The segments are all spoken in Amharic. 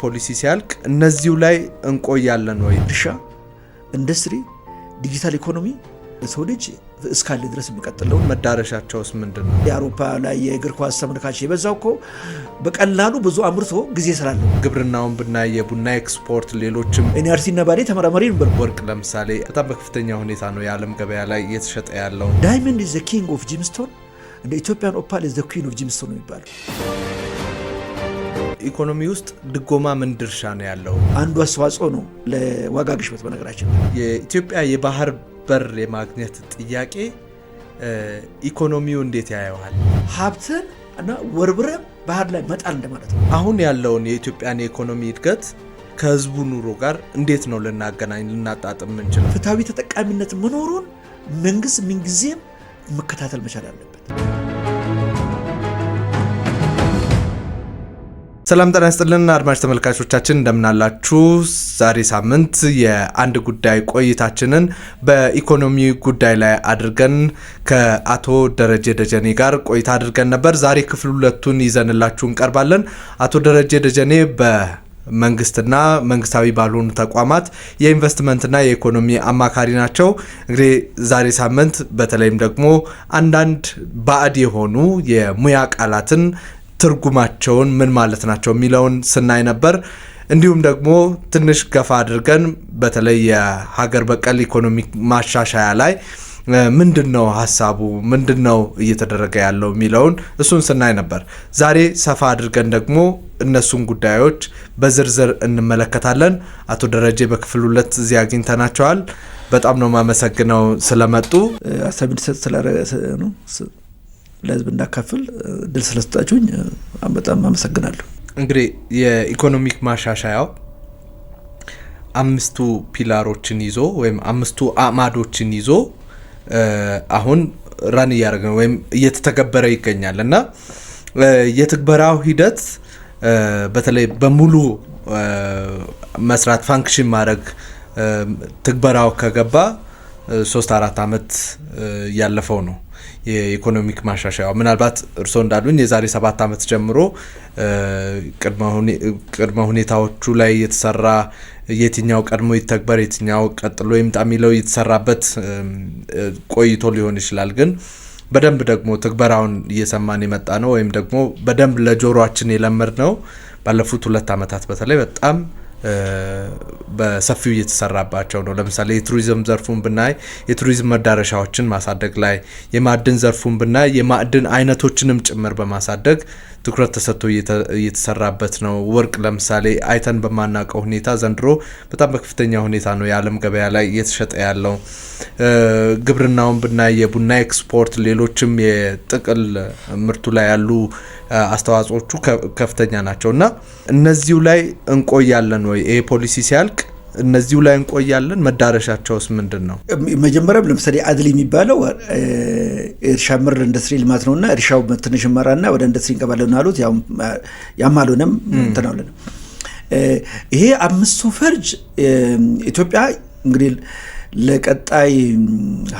ፖሊሲ ሲያልቅ እነዚሁ ላይ እንቆያለን ወይ? እርሻ፣ ኢንዱስትሪ፣ ዲጂታል ኢኮኖሚ ሰው ልጅ እስካለ ድረስ የሚቀጥለው መዳረሻቸውስ ምንድነው? የአውሮፓ ላይ የእግር ኳስ ተመልካች የበዛው እኮ በቀላሉ ብዙ አምርቶ ጊዜ ስላለ። ግብርናውን ብናይ የቡና ኤክስፖርት፣ ሌሎችም ኤንአርሲ እና ባሌ ተመራማሪ ነበር። ወርቅ ለምሳሌ በጣም በከፍተኛ ሁኔታ ነው የዓለም ገበያ ላይ እየተሸጠ ያለው። ዳይመንድ ኢዝ ዘ ኪንግ ኦፍ ጂምስቶን፣ እንደ ኢትዮጵያን ኦፓል ኢዝ ዘ ኩዊን ኦፍ ጂምስቶን ነው የሚባለው። ኢኮኖሚ ውስጥ ድጎማ ምን ድርሻ ነው ያለው? አንዱ አስተዋጽኦ ነው ለዋጋ ግሽበት። በነገራችን የኢትዮጵያ የባህር በር የማግኘት ጥያቄ ኢኮኖሚው እንዴት ያየዋል? ሀብትን እና ወርብረን ባህር ላይ መጣል እንደማለት ነው። አሁን ያለውን የኢትዮጵያን የኢኮኖሚ እድገት ከህዝቡ ኑሮ ጋር እንዴት ነው ልናገናኝ ልናጣጥም የምንችለው? ፍትሃዊ ተጠቃሚነት መኖሩን መንግስት ምንጊዜም መከታተል መቻል አለበት። ሰላም ጤና ይስጥልን አድማጭ ተመልካቾቻችን እንደምናላችሁ። ዛሬ ሳምንት የአንድ ጉዳይ ቆይታችንን በኢኮኖሚ ጉዳይ ላይ አድርገን ከአቶ ደረጀ ደጀኔ ጋር ቆይታ አድርገን ነበር። ዛሬ ክፍል 2ቱን ይዘንላችሁ እንቀርባለን። አቶ ደረጀ ደጀኔ በመንግስትና መንግስታዊ ባልሆኑ ተቋማት የኢንቨስትመንትና የኢኮኖሚ አማካሪ ናቸው። እንግዲህ ዛሬ ሳምንት በተለይም ደግሞ አንዳንድ ባዕድ የሆኑ የሙያ ቃላትን ትርጉማቸውን ምን ማለት ናቸው የሚለውን ስናይ ነበር። እንዲሁም ደግሞ ትንሽ ገፋ አድርገን በተለይ የሀገር በቀል ኢኮኖሚ ማሻሻያ ላይ ምንድነው ሐሳቡ፣ ምንድነው እየተደረገ ያለው የሚለውን እሱን ስናይ ነበር። ዛሬ ሰፋ አድርገን ደግሞ እነሱን ጉዳዮች በዝርዝር እንመለከታለን። አቶ ደረጀ በክፍል 2 እዚህ አግኝተናቸዋል። በጣም ነው ማመሰግነው ስለመጡ። ሀሳብ እንዲሰጥ ነው ለህዝብ እንዳካፍል ድል ስለሰጣችሁኝ በጣም አመሰግናለሁ። እንግዲህ የኢኮኖሚክ ማሻሻያው 5 ፒላሮችን ይዞ ወይም 5 አዕማዶችን ይዞ አሁን ራን እያደረገ ነው ወይም እየተተገበረ ይገኛል እና የትግበራው ሂደት በተለይ በሙሉ መስራት ፋንክሽን ማድረግ ትግበራው ከገባ 3-4 ዓመት ያለፈው ነው። የኢኮኖሚክ ማሻሻያው ምናልባት እርሶ እንዳሉኝ የዛሬ 7 ዓመት ጀምሮ ቅድመ ሁኔታዎቹ ላይ የተሰራ የትኛው ቀድሞ ይተግበር የትኛው ቀጥሎ ይምጣ የሚለው የተሰራበት ቆይቶ ሊሆን ይችላል። ግን በደንብ ደግሞ ትግበራውን እየሰማን የመጣ ነው ወይም ደግሞ በደንብ ለጆሮአችን የለመድ ነው ባለፉት 2 ዓመታት በተለይ በጣም በሰፊው እየተሰራባቸው ነው። ለምሳሌ የቱሪዝም ዘርፉን ብናይ የቱሪዝም መዳረሻዎችን ማሳደግ ላይ፣ የማዕድን ዘርፉን ብናይ የማዕድን አይነቶችንም ጭምር በማሳደግ ትኩረት ተሰጥቶ እየተሰራበት ነው። ወርቅ ለምሳሌ አይተን በማናውቀው ሁኔታ ዘንድሮ በጣም በከፍተኛ ሁኔታ ነው የዓለም ገበያ ላይ እየተሸጠ ያለው። ግብርናውን ብናይ የቡና ኤክስፖርት፣ ሌሎችም የጥቅል ምርቱ ላይ ያሉ አስተዋጽኦቹ ከፍተኛ ናቸው እና እነዚሁ ላይ እንቆያለን ወይ? ይሄ ፖሊሲ ሲያልቅ እነዚሁ ላይ እንቆያለን? መዳረሻቸውስ ምንድን ነው? መጀመሪያም ለምሳሌ አድል የሚባለው እርሻ ምር ኢንዱስትሪ ልማት ነውና እርሻው ትንሽ መራና ወደ ኢንዱስትሪ እንቀባለን አሉት። ያም አልሆነም እንተናውለን። ይሄ 5ቱ ፈርጅ ኢትዮጵያ እንግዲህ ለቀጣይ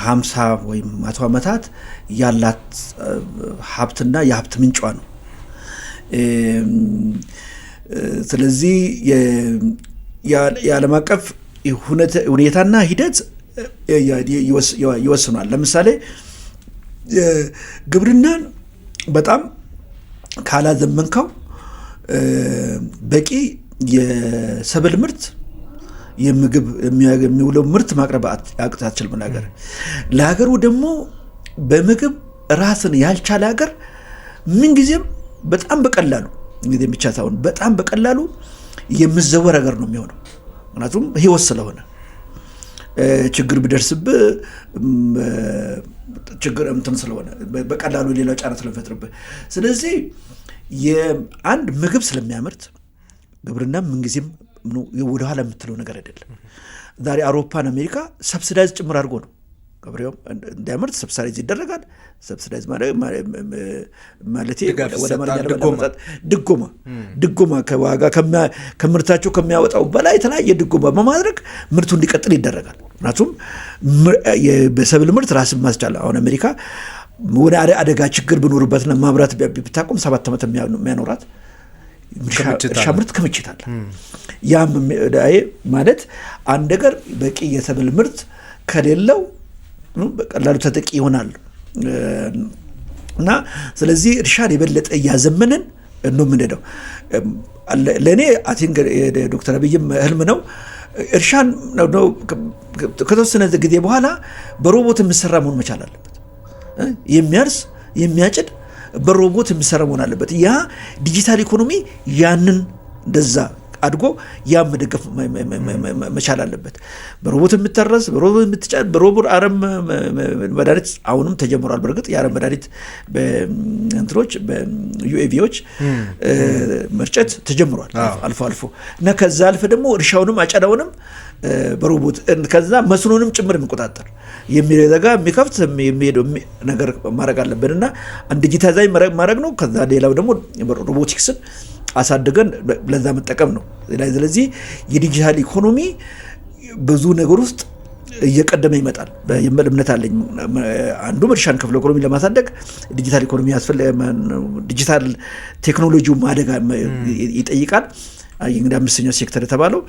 50 ወይም 100 ዓመታት ያላት ሀብትና የሀብት ምንጯ ነው። ስለዚህ የዓለም አቀፍ ሁኔታና ሂደት ይወስኗል። ለምሳሌ ግብርናን በጣም ካላዘመንከው በቂ የሰብል ምርት የምግብ የሚውለው ምርት ማቅረብ አትችልም። ለሀገሩ ደግሞ በምግብ ራስን ያልቻለ ሀገር ምንጊዜም በጣም በቀላሉ እንግዲህ ብቻ ሳይሆን በጣም በቀላሉ የምዘወር ሀገር ነው የሚሆነው። ምክንያቱም ህይወት ስለሆነ ችግር ቢደርስብህ ችግር እንትን ስለሆነ በቀላሉ ሌላው ጫና ስለፈጥርብህ። ስለዚህ የአንድ ምግብ ስለሚያመርት ግብርና ምንጊዜም ወደ ኋላ የምትለው ነገር አይደለም። ዛሬ አውሮፓና አሜሪካ ሰብሲዳይዝ ጭምር አድርጎ ነው ገበሬው እንዲያመርት ሰብሲዳይዝ ይደረጋል። ሰብሲዳይዝ ማለት ወደ ማለዳ ድጎማ ከዋጋ ከምርታቸው ከሚያወጣው በላይ የተለያየ ድጎማ በማድረግ ምርቱ እንዲቀጥል ይደረጋል። ምክንያቱም በሰብል ምርት ራስን ማስቻል አሁን አሜሪካ ወደ አደጋ ችግር ብኖርበትና ማብራት ብታቆም 7 ዓመት የሚያኖራት እርሻ ምርት ክምችት አለ። ያም ማለት አንድ ነገር በቂ የሰብል ምርት ከሌለው በቀላሉ ተጠቂ ይሆናል እና ስለዚህ እርሻን የበለጠ እያዘመንን ነው የምንሄደው። ለእኔ አቲንግ ዶክተር አብይም ህልም ነው እርሻን ከተወሰነ ጊዜ በኋላ በሮቦት የሚሰራ መሆን መቻል አለበት። የሚያርስ የሚያጭድ በሮቦት የሚሰራ መሆን አለበት። ያ ዲጂታል ኢኮኖሚ ያንን እንደዛ አድጎ ያ መደገፍ መቻል አለበት። በሮቦት የምታረስ በሮቦት የምትጫድ በሮቦት አረም መድኃኒት አሁንም ተጀምሯል። በእርግጥ የአረም መድኃኒት በእንትኖች በዩኤቪዎች መርጨት ተጀምሯል አልፎ አልፎ እና ከዛ አልፈ ደግሞ እርሻውንም አጨዳውንም በሮቦት ከዛ መስኖንም ጭምር የሚቆጣጠር የሚረጋ የሚከፍት የሚሄደው ነገር ማድረግ አለብን እና አንድ ዲጂታይዝ ማድረግ ነው። ከዛ ሌላው ደግሞ ሮቦቲክስን አሳድገን ለዛ መጠቀም ነው። ስለዚህ የዲጂታል ኢኮኖሚ ብዙ ነገር ውስጥ እየቀደመ ይመጣል የሚል እምነት አለኝ። አንዱ እርሻን ክፍለ ኢኮኖሚ ለማሳደግ ዲጂታል ኢኮኖሚ ዲጂታል ቴክኖሎጂው ማደግ ይጠይቃል። እንግዲህ አምስተኛው ሴክተር የተባለው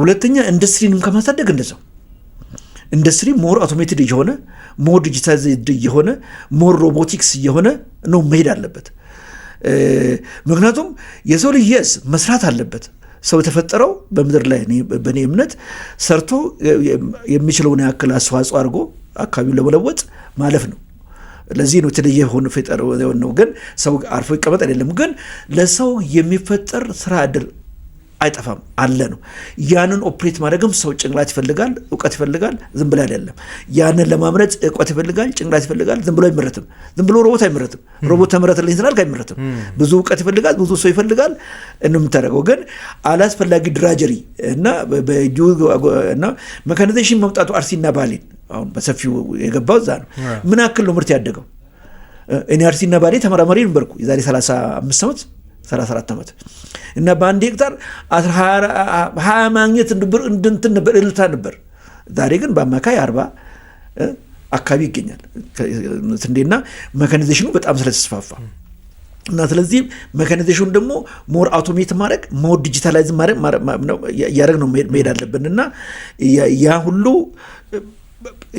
ሁለተኛ ኢንዱስትሪንም ከማሳደግ እንደዛው ኢንዱስትሪ ሞር አውቶሜትድ እየሆነ ሞር ዲጂታይዝድ እየሆነ ሞር ሮቦቲክስ እየሆነ ነው መሄድ አለበት። ምክንያቱም የሰው ልጅ መስራት አለበት። ሰው የተፈጠረው በምድር ላይ በእኔ እምነት ሰርቶ የሚችለውን ያክል አስተዋጽኦ አድርጎ አካባቢውን ለመለወጥ ማለፍ ነው። ለዚህ ነው የተለየ ሆነ ፈጠር ነው። ግን ሰው አርፎ ይቀመጥ አይደለም። ግን ለሰው የሚፈጠር ስራ እድል አይጠፋም አለ ነው። ያንን ኦፕሬት ማድረግም ሰው ጭንቅላት ይፈልጋል፣ እውቀት ይፈልጋል። ዝም ብሎ አይደለም። ያንን ለማምረት እውቀት ይፈልጋል፣ ጭንቅላት ይፈልጋል። ዝም ብሎ አይመረትም። ዝም ብሎ ሮቦት አይመረትም። ሮቦት ተመረተልኝ ስላልክ አይመረትም። ብዙ እውቀት ይፈልጋል፣ ብዙ ሰው ይፈልጋል ነው የምታደርገው። ግን አላስፈላጊ ድራጀሪ እና እና ሜካናይዜሽን መምጣቱ አርሲና ባሌን አሁን በሰፊው የገባው እዛ ነው። ምን ያክል ነው ምርት ያደገው? እኔ አርሲና ባሌ ተመራማሪ ነበርኩ የዛሬ 35 ዓመት 34 ዓመት እና በአንድ ሄክታር 20 ማግኘት እንድንትን ነበር እልልታ ነበር። ዛሬ ግን በአማካይ 40 አካባቢ ይገኛል ስንዴና ሜካናይዜሽኑ በጣም ስለተስፋፋ እና ስለዚህ ሜካናይዜሽኑ ደግሞ ሞር አውቶሜት ማድረግ ሞር ዲጂታላይዝ ማድረግ ያደረግ ነው መሄድ አለብን እና ያ ሁሉ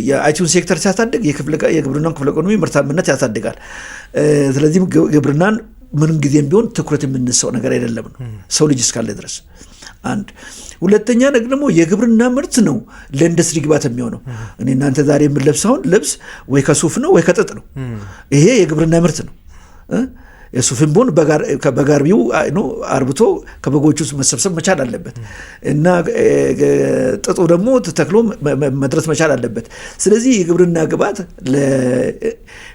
የአይቲውን ሴክተር ሲያሳድግ የግብርናን ክፍለ ኢኮኖሚ ምርታማነት ያሳድጋል። ስለዚህም ግብርናን ምንም ጊዜም ቢሆን ትኩረት የምንሰው ነገር አይደለም ነው ሰው ልጅ እስካለ ድረስ። አንድ ሁለተኛ ነገር ደግሞ የግብርና ምርት ነው ለኢንዱስትሪ ግባት የሚሆነው። እኔ እናንተ ዛሬ የምንለብሰውን ልብስ ወይ ከሱፍ ነው ወይ ከጥጥ ነው። ይሄ የግብርና ምርት ነው። የሱፍን ቦን በጋርቢው አርብቶ ከበጎቹ መሰብሰብ መቻል አለበት እና ጥጡ ደግሞ ተተክሎ መድረስ መቻል አለበት። ስለዚህ የግብርና ግብዓት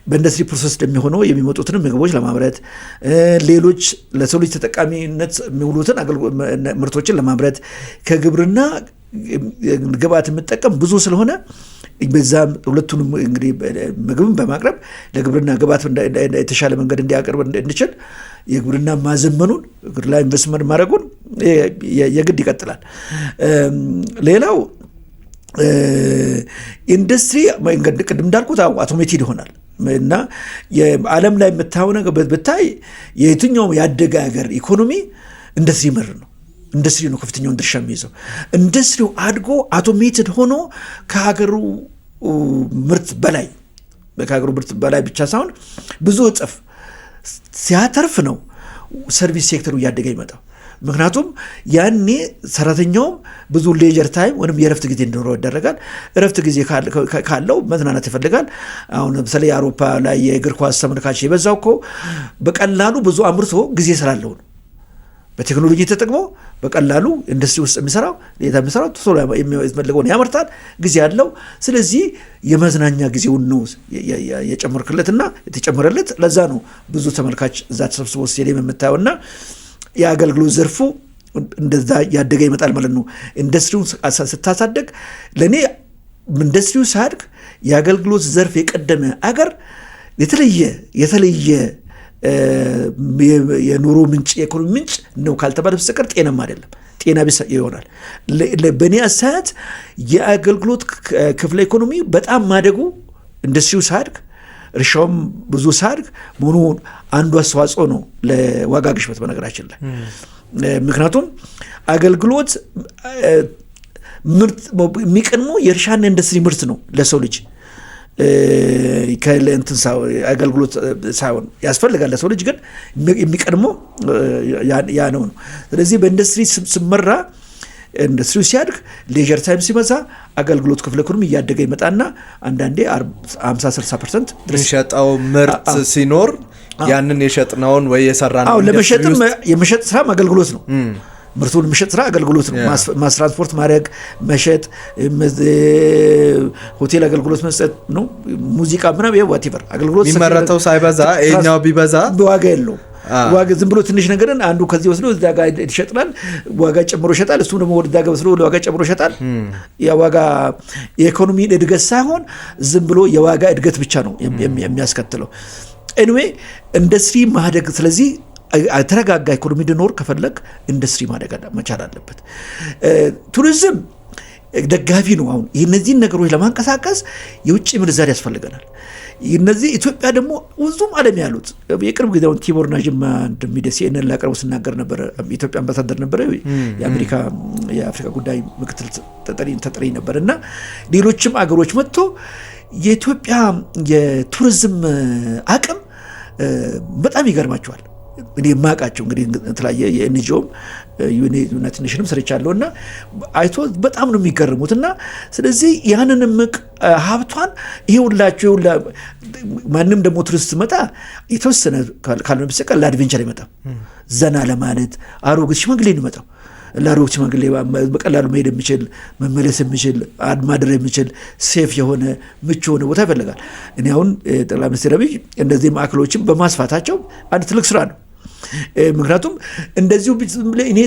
በኢንዱስትሪ ፕሮሰስ እንደሚሆነው የሚመጡትን ምግቦች ለማምረት ሌሎች ለሰው ልጅ ተጠቃሚነት የሚውሉትን ምርቶችን ለማምረት ከግብርና ግብዓት የምጠቀም ብዙ ስለሆነ በዛም ሁለቱንም እንግዲህ ምግብን በማቅረብ ለግብርና ግብዓት የተሻለ መንገድ እንዲያቀርብ እንዲችል የግብርና ማዘመኑን ግብርና ኢንቨስትመንት ማድረጉን የግድ ይቀጥላል። ሌላው ኢንዱስትሪ ቅድም እንዳልኩት አውቶሜትድ ይሆናል እና የዓለም ላይ የምታየው ነገር ብታይ የትኛውም ያደገ ሀገር ኢኮኖሚ ኢንዱስትሪ መር ነው። ኢንዱስትሪ ነው ከፍተኛውን ድርሻ የሚይዘው። ኢንዱስትሪው አድጎ አውቶሜትድ ሆኖ ከሀገሩ ምርት በላይ ብቻ ሳይሆን ብዙ እጥፍ ሲያተርፍ ነው ሰርቪስ ሴክተሩ እያደገ ይመጣው። ምክንያቱም ያኔ ሰራተኛውም ብዙ ሌጀር ታይም ወይም የእረፍት ጊዜ እንዲኖረው ይደረጋል። እረፍት ጊዜ ካለው መዝናናት ይፈልጋል። አሁን ለምሳሌ የአውሮፓ ላይ የእግር ኳስ ተመልካች የበዛው እኮ በቀላሉ ብዙ አምርቶ ጊዜ ስላለው ነው። በቴክኖሎጂ ተጠቅሞ በቀላሉ ኢንዱስትሪ ውስጥ የሚሰራው ቶሎ የሚፈልገውን ያመርታል፣ ጊዜ ያለው። ስለዚህ የመዝናኛ ጊዜውን ነው የጨመርክለትና የተጨመረለት። ለዛ ነው ብዙ ተመልካች እዛ ተሰብስቦ ስቴዲየም የምታየውና የአገልግሎት ዘርፉ እንደዛ ያደገ ይመጣል ማለት ነው። ኢንዱስትሪውን ስታሳደግ ለእኔ ኢንዱስትሪው ሳድግ የአገልግሎት ዘርፍ የቀደመ አገር የተለየ የኑሮ ምንጭ የኢኮኖሚ ምንጭ ነው ካልተባለ በስተቀር ጤናም አይደለም፣ ጤና ቢስ ይሆናል። በእኔ አስተያየት የአገልግሎት ክፍለ ኢኮኖሚ በጣም ማደጉ ኢንዱስትሪው ሳድግ እርሻውም ብዙ ሳድግ መሆኑ አንዱ አስተዋጽኦ ነው ለዋጋ ግሽበት በነገራችን ላይ። ምክንያቱም አገልግሎት ምርት የሚቀድመው የእርሻና ኢንዱስትሪ ምርት ነው ለሰው ልጅ ከእንትን አገልግሎት ሳይሆን ያስፈልጋል ለሰው ልጅ ግን የሚቀድመው ያ ነው። ስለዚህ በኢንዱስትሪ ስመራ ኢንዱስትሪው ሲያድግ ሌጀር ታይም ሲበዛ አገልግሎት ክፍለ ኢኮኖሚ እያደገ ይመጣና አንዳንዴ 50-60% ድረስ ሸጣው ምርት ሲኖር ያንን የሸጥነውን ወይ የሰራነው ለመሸጥም የመሸጥ ስራ አገልግሎት ነው። ምርቱን መሸጥ ስራ አገልግሎት ነው። ማስትራንስፖርት ማድረግ መሸጥ ሆቴል አገልግሎት መስጠት ነው። ሙዚቃ ምናምን whatever አገልግሎት የሚመረተው ሳይበዛ እኛው ቢበዛ ዋጋ የለውም። ዋጋ ዝም ብሎ ትንሽ ነገርን አንዱ ከዚህ ወስዶ እዛ ጋር ይሸጣል ዋጋ ጨምሮ ይሸጣል እሱ ደግሞ ወደ ዳጋ ወስዶ ዋጋ ጨምሮ ይሸጣል። ያ ዋጋ የኢኮኖሚ እድገት ሳይሆን ዝም ብሎ የዋጋ እድገት ብቻ ነው የሚያስከትለው። anyway ኢንዱስትሪ ማደግ ስለዚህ ተረጋጋ ኢኮኖሚ እንዲኖር ከፈለክ ኢንዱስትሪ ማደግ መቻል አለበት። ቱሪዝም ደጋፊ ነው። አሁን እነዚህን ነገሮች ለማንቀሳቀስ የውጭ ምንዛሪ ያስፈልገናል። እነዚህ ኢትዮጵያ ደግሞ ብዙም ዓለም ያሉት የቅርብ ጊዜውን ቲቦርና ጅማ እንደሚደስ የነላ ቀርቦ ሲናገር ነበር። ኢትዮጵያ አምባሳደር ነበር የአሜሪካ የአፍሪካ ጉዳይ ምክትል ተጠሪ ነበርና ሌሎችም አገሮች መጥቶ የኢትዮጵያ የቱሪዝም አቅም በጣም ይገርማቸዋል። እኔ ማቃቸው እንግዲህ ተላየ የኤንጂኦም ዩናይትድ ኔሽንም ስርቻለሁና አይቶ በጣም ነው የሚገርሙትና ስለዚህ ያንን ምቅ ሀብቷን ይሄውላችሁ ማንም ደግሞ ቱሪስት መጣ የተወሰነ ካልሆነ በስተቀር ለአድቬንቸር ይመጣ ዘና ለማለት አሮጊት ሽማግሌ ነው መጣው ለአሮጊት ሽማግሌ በቀላሉ መሄድ የሚችል መመለስ የሚችል ማድረግ የሚችል ሴፍ የሆነ ምቹ የሆነ ቦታ ይፈልጋል። እኔ አሁን ጠቅላይ ሚኒስትር አብይ እንደዚህ ማዕከሎችን በማስፋታቸው አንድ ትልቅ ስራ ነው። ምክንያቱም እንደዚሁ እኔ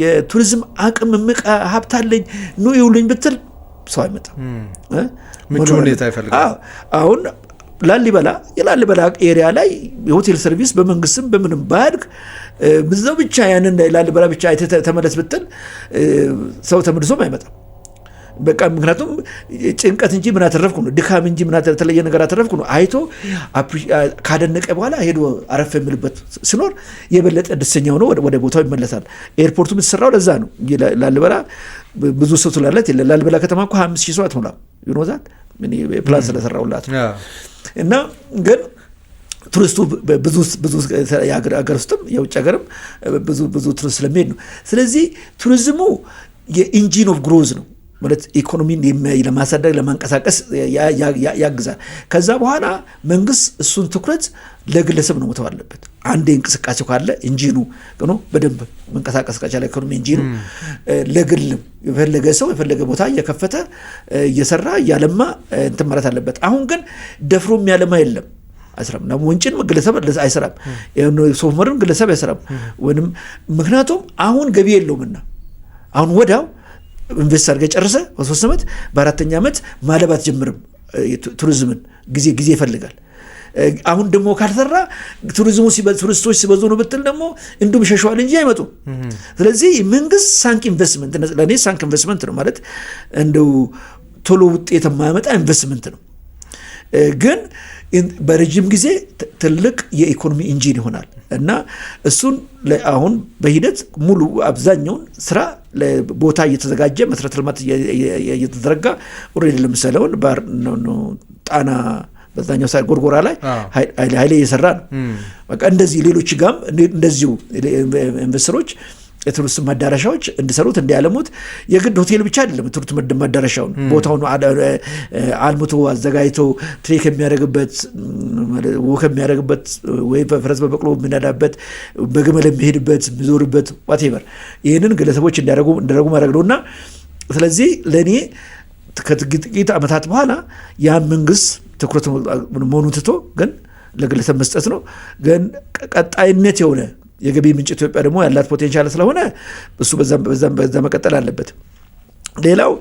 የቱሪዝም አቅም ምቅ ሀብታለኝ ነው ይውልኝ ብትል ሰው አይመጣም። ምቹ ሁኔታ ይፈልጋል። አሁን የላሊበላ ኤሪያ ላይ የሆቴል ሰርቪስ በመንግስትም በምንም ባድግ በዛው ብቻ ያንን ላሊበላ ብቻ ተመለስ ብትል ሰው ተመልሶም አይመጣም። በቃ ምክንያቱም ጭንቀት እንጂ ምን አተረፍኩ ነው ድካም እንጂ ምን ተለየ ነገር አተረፍኩ ነው አይቶ ካደነቀ በኋላ ሄዶ አረፍ የሚልበት ሲኖር የበለጠ ደስተኛው ነው ወደ ቦታው ይመለሳል። ኤርፖርቱ የተሰራው ለዛ ነው። ላሊበላ ብዙ ሰው ስላላት ላሊበላ ከተማ እኮ 50,000 ሰው አትሞላም ይኖዛል ፕላን ስለሰራውላት እና ግን ቱሪስቱ ብዙ የሀገር ውስጥም የውጭ ሀገርም ብዙ ቱሪስት ስለሚሄድ ነው። ስለዚህ ቱሪዝሙ የኢንጂን ኦፍ ግሮዝ ነው ማለት ኢኮኖሚን ለማሳደግ ለማንቀሳቀስ ያግዛል። ከዛ በኋላ መንግስት እሱን ትኩረት ለግለሰብ ነው መተው አለበት። አንድ እንቅስቃሴ ካለ ኢንጂኑ ነው በደንብ መንቀሳቀስ ከቻለ ኢኮኖሚ ኢንጂኑ ለግልም የፈለገ ሰው የፈለገ ቦታ እየከፈተ እየሰራ እያለማ እንትን ማለት አለበት። አሁን ግን ደፍሮ የሚያለማ የለም አይሰራም ነው ወንጭን ግለሰብ አይሰራም ሶፍመርን ግለሰብ አይሰራም ወንም ምክንያቱም አሁን ገቢ የለውምና አሁን ወዳው ኢንቨስት አድርገህ ጨርሰህ በ3 ዓመት በ4ኛ ዓመት ማለባት ጀምርም ቱሪዝምን ጊዜ ይፈልጋል። አሁን ደግሞ ካልሰራ ቱሪስቶች ሲበዙ ነው ብትል ደግሞ እንዱም ሸሽዋል እንጂ አይመጡም። ስለዚህ መንግስት ሳንክ ኢንቨስትመንት ለኔ ሳንክ ኢንቨስትመንት ነው ማለት እንደው ቶሎ ውጤት የማያመጣ ኢንቨስትመንት ነው። ግን በረጅም ጊዜ ትልቅ የኢኮኖሚ ኢንጂን ይሆናል እና እሱን አሁን በሂደት ሙሉ አብዛኛውን ስራ ለቦታ እየተዘጋጀ መሰረተ ልማት እየተዘረጋ ኦሬዲ ለምሳሌውን ባር ነው ጣና በዛኛው ሳይድ ጎርጎራ ላይ ኃይሌ እየሰራ ነው። በቃ እንደዚህ ሌሎች ጋም እንደዚሁ ኢንቨስተሮች የቱሪስት መዳረሻዎች እንዲሰሩት እንዲያለሙት የግድ ሆቴል ብቻ አይደለም። ቱሪስት መዳረሻውን ቦታውን አልምቶ አዘጋጅቶ ትሬክ የሚያደርግበት ወክ የሚያደርግበት ወይ በፈረስ በበቅሎ የሚነዳበት በግመል የሚሄድበት የሚዞርበት whatever ይህንን ግለሰቦች እንዲያደርጉ ማድረግ ነውና ስለዚህ ለኔ ከጥቂት ዓመታት በኋላ ያ መንግስት ትኩረት መሆኑን ትቶ ግን ለግለሰብ መስጠት ነው። ግን ቀጣይነት የሆነ የገቢ ምንጭ ኢትዮጵያ ደግሞ ያላት ፖቴንሻል ስለሆነ እሱ በዛ መቀጠል አለበት። ሌላው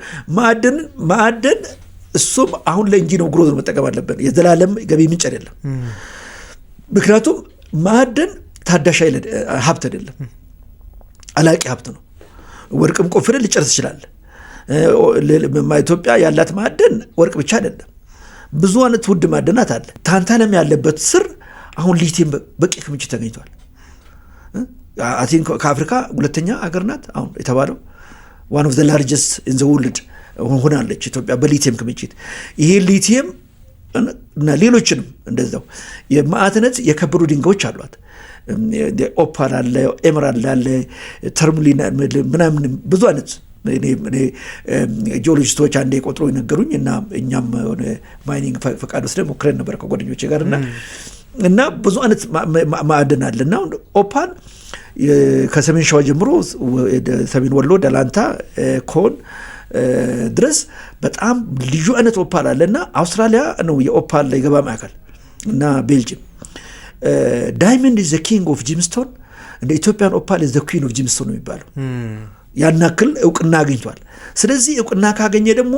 ማዕድን እሱም አሁን ለኢንጂን ኦፍ ግሮዝ መጠቀም አለብን። የዘላለም ገቢ ምንጭ አይደለም። ምክንያቱም ማዕድን ታዳሽ ሀብት አይደለም፣ አላቂ ሀብት ነው። ወርቅም ቆፍረን ሊጨርስ ይችላል። ኢትዮጵያ ያላት ማዕድን ወርቅ ብቻ አይደለም፣ ብዙ አይነት ውድ ማዕድናት አለ። ታንታለም ያለበት ስር አሁን ሊቲየም በቂ ክምችት ተገኝቷል። ከአፍሪካ ሁለተኛ ሀገር ናት አሁን የተባለው ዋን ኦፍ ዘ ላርጀስት ኢን ዘ ወርልድ ሆናለች ኢትዮጵያ በሊቲየም ክምችት። ይሄ ሊቲየም እና ሌሎችንም እንደዛው የማዕድናት የከበሩ ድንጋዮች አሏት። ኦፓል አለ፣ ኤመራልድ አለ፣ ተርሙሊን ምናምን ብዙ አይነት ጂኦሎጂስቶች አንዴ ቆጥሮ የነገሩኝ እና እኛም ሆነ ማይኒንግ ፈቃድ ወስደን ሞክረን ነበር ከጓደኞቼ ጋር እና ብዙ አይነት ማዕድን አለ እና ኦፓል ከሰሜን ሸዋ ጀምሮ ሰሜን ወሎ ደላንታ ኮን ድረስ በጣም ልዩ አይነት ኦፓል አለ እና አውስትራሊያ ነው የኦፓል የገበያ ማዕከል እና ቤልጅየም ዳይመንድ ኢዝ ዘ ኪንግ ኦፍ ጂምስቶን እንደ ኢትዮጵያን ኦፓል ኢዝ ዘ ኩዊን ኦፍ ጂምስቶን ነው የሚባለው። ያናክል እውቅና አግኝቷል። ስለዚህ እውቅና ካገኘ ደግሞ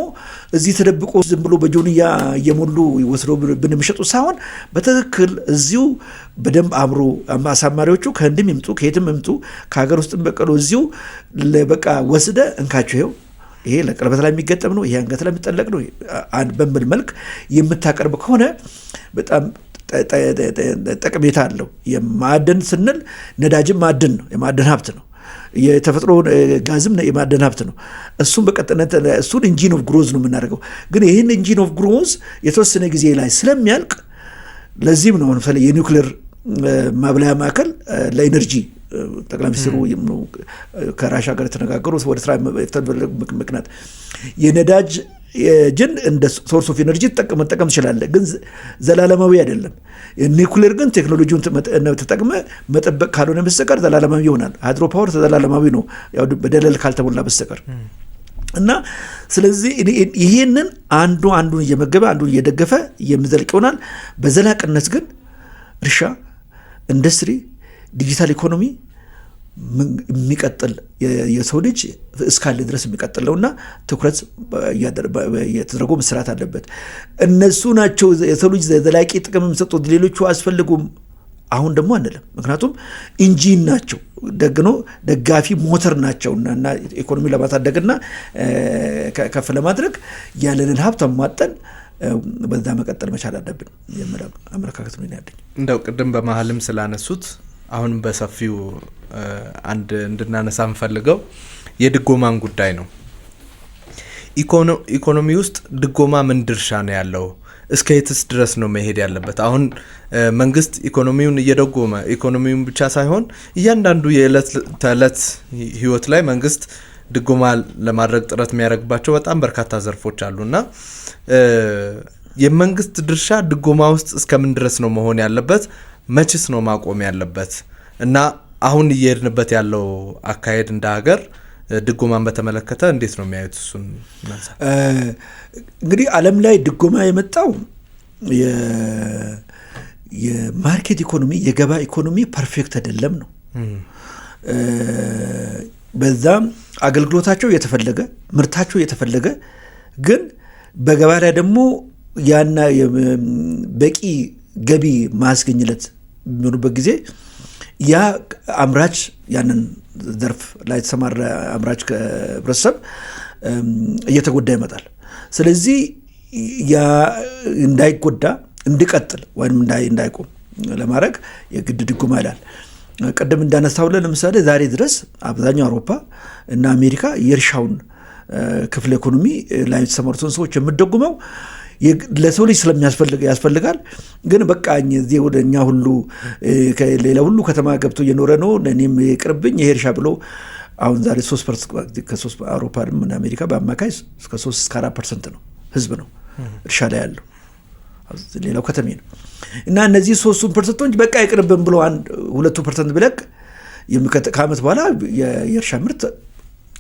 እዚህ ተደብቆ ዝም ብሎ በጆንያ እየሞሉ ወስዶ ብንመሸጡ ሳይሆን በትክክል እዚሁ በደንብ አብሮ አሳማሪዎቹ ከህንድም ይምጡ ከየትም ይምጡ ከሀገር ውስጥም በቀሉ እዚሁ በቃ ወስደ እንካቸው ይሄ ለቀለበት ላይ የሚገጠም ነው፣ ይሄ አንገት ላይ የሚጠለቅ ነው በሚል መልክ የምታቀርብ ከሆነ በጣም ጠቀሜታ አለው። የማዕድን ስንል ነዳጅም ማዕድን ነው፣ የማዕድን ሀብት ነው። የተፈጥሮ ጋዝም የማዕድን ሀብት ነው። እሱን በቀጥነት እሱን ኢንጂን ኦፍ ግሮዝ ነው የምናደርገው። ግን ይህን ኢንጂን ኦፍ ግሮዝ የተወሰነ ጊዜ ላይ ስለሚያልቅ ለዚህም ነው ለምሳሌ የኒውክሌር ማብላያ ማዕከል ለኢነርጂ ጠቅላይ ሚኒስትሩ ከራሻ ጋር የተነጋገሩ ወደ ስራ ምክንያት የነዳጅ ጅን እንደ ሶርስ ኦፍ ኤነርጂ መጠቀም ትችላለህ፣ ግን ዘላለማዊ አይደለም። ኒውክሌር ግን ቴክኖሎጂውን ተጠቅመ መጠበቅ ካልሆነ በስተቀር ዘላለማዊ ይሆናል። ሃይድሮ ፓወር ዘላለማዊ ነው ያው በደለል ካልተሞላ በስተቀር እና ስለዚህ ይሄንን አንዱን እየመገበ አንዱን እየደገፈ የሚዘልቅ ይሆናል። በዘላቅነት ግን እርሻ፣ ኢንዱስትሪ፣ ዲጂታል ኢኮኖሚ የሚቀጥል የሰው ልጅ እስካለ ድረስ የሚቀጥል ነውና ትኩረት እየተደረገ መስራት አለበት። እነሱ ናቸው የሰው ልጅ ዘላቂ ጥቅም የሚሰጡት፣ ሌሎቹ አያስፈልጉም አሁን ደግሞ አንልም። ምክንያቱም ኢንጂን ናቸው፣ ደግኖ ደጋፊ ሞተር ናቸውና እና ኢኮኖሚ ለማሳደግና ከፍ ለማድረግ ያለንን ሀብት አሟጠን በዛ መቀጠል መቻል አለብን የሚል አመለካከት ነው ያለኝ። እንደው ቅድም በመሀልም ስላነሱት አሁን በሰፊው አንድ እንድናነሳ እንፈልገው የድጎማን ጉዳይ ነው። ኢኮኖሚ ውስጥ ድጎማ ምን ድርሻ ነው ያለው? እስከ የትስ ድረስ ነው መሄድ ያለበት? አሁን መንግስት ኢኮኖሚውን እየደጎመ ኢኮኖሚውን ብቻ ሳይሆን እያንዳንዱ የዕለት ተዕለት ህይወት ላይ መንግስት ድጎማ ለማድረግ ጥረት የሚያደርግባቸው በጣም በርካታ ዘርፎች አሉና የመንግስት ድርሻ ድጎማ ውስጥ እስከምን ድረስ ነው መሆን ያለበት? መችስ ነው ማቆም ያለበት? እና አሁን እየሄድንበት ያለው አካሄድ እንደ ሀገር ድጎማን በተመለከተ እንዴት ነው የሚያዩት? እሱን እንግዲህ ዓለም ላይ ድጎማ የመጣው የማርኬት ኢኮኖሚ የገበያ ኢኮኖሚ ፐርፌክት አይደለም ነው። በዛም አገልግሎታቸው የተፈለገ ምርታቸው የተፈለገ ግን በገበያ ላይ ደግሞ ያና በቂ ገቢ ማስገኝለት የሚሆኑበት ጊዜ ያ አምራች ያንን ዘርፍ ላይ የተሰማራ አምራች ህብረተሰብ እየተጎዳ ይመጣል። ስለዚህ ያ እንዳይጎዳ እንዲቀጥል ወይም እንዳይቆም ለማድረግ የግድ ድጎማ ይላል። ቀደም እንዳነሳውለን ለምሳሌ ዛሬ ድረስ አብዛኛው አውሮፓ እና አሜሪካ የእርሻውን ክፍለ ኢኮኖሚ ላይ የተሰማሩትን ሰዎች የምደጉመው ለሰው ልጅ ያስፈልጋል። ግን በቃ እዚህ ወደ እኛ ሁሉ ሌላ ሁሉ ከተማ ገብቶ እየኖረ ነው እኔም ይቅርብኝ ይሄ እርሻ ብሎ አሁን ዛሬ 3% ከ3 አውሮፓ እና አሜሪካ በአማካይ እስከ 3-4% ነው ህዝብ ነው እርሻ ላይ ያለው፣ ሌላው ከተሜ ነው። እና እነዚህ 3% በቃ ይቅርብን ብሎ 2% ቢለቅ ከዓመት በኋላ የእርሻ ምርት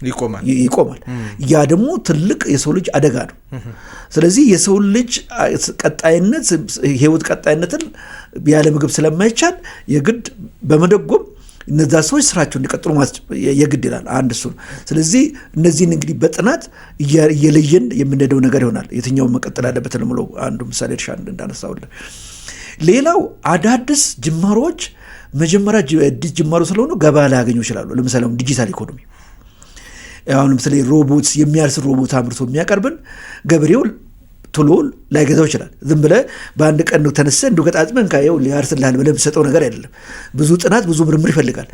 ይቆማል። ያ ደግሞ ትልቅ የሰው ልጅ አደጋ ነው። ስለዚህ የሰው ልጅ ቀጣይነት ህይወት ቀጣይነትን ያለ ምግብ ስለማይቻል የግድ በመደጎም እነዛ ሰዎች ስራቸውን እንዲቀጥሉ የግድ ይላል። አንድ እሱ ነው። ስለዚህ እነዚህን እንግዲህ በጥናት እየለየን የምንሄደው ነገር ይሆናል። የትኛውን መቀጠል ያለበት ነው። አንዱ ምሳሌ እርሻ እንዳነሳውልን። ሌላው አዳዲስ ጅማሮች መጀመሪያ ጅማሮ ስለሆኑ ገበያ ላይ ያገኙ ይችላሉ። ለምሳሌ ዲጂታል ኢኮኖሚ አሁን ለምሳሌ ሮቦት የሚያርስ ሮቦት አምርቶ የሚያቀርብን ገበሬው ቶሎ ላይገዛው ይችላል። ዝም ብለህ በአንድ ቀን ነው ተነስተህ እንዲሁ ገጣጥመን ካየው ሊያርስልሃል ብለህ የምትሰጠው ነገር አይደለም። ብዙ ጥናት ብዙ ምርምር ይፈልጋል።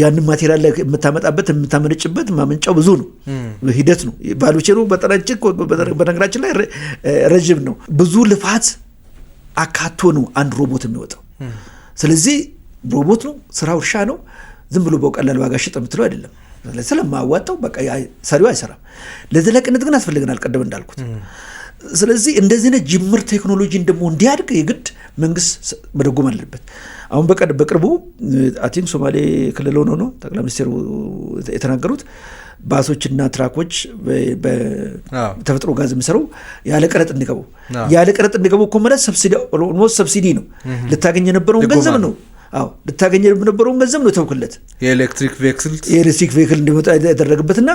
ያንን ማቴሪያል ላይ የምታመጣበት የምታመነጭበት ማመንጫው ብዙ ነው፣ ሂደት ነው። ባሉቼ ነው በነገራችን ላይ ረዥም ነው። ብዙ ልፋት አካቶ ነው አንድ ሮቦት የሚወጣው። ስለዚህ ሮቦት ነው፣ ስራው እርሻ ነው። ዝም ብሎ በቀላል ዋጋ ሽጥ የምትለው አይደለም። ስለማያዋጣው በቃ ሰሪው አይሰራም። ለዘላቂነት ግን ያስፈልገናል ቀደም እንዳልኩት። ስለዚህ እንደዚህ አይነት ጅምር ቴክኖሎጂን ደግሞ እንዲያድግ የግድ መንግስት መደጎም አለበት። አሁን በቅርቡ አይ ቲንክ ሶማሌ ክልል ሆኖ ነው ጠቅላይ ሚኒስትሩ የተናገሩት ባሶችና ትራኮች በተፈጥሮ ጋዝ የሚሰሩ ያለ ቀረጥ እንዲገቡ እኮ ማለት ሰብሲዲ ነው። ልታገኝ የነበረውን ገንዘብ ነው ልታገኝ የነበረውን ገንዘብ ነው ተውክለት። የኤሌክትሪክ ቬክል እንዲመጣ ያደረገበትና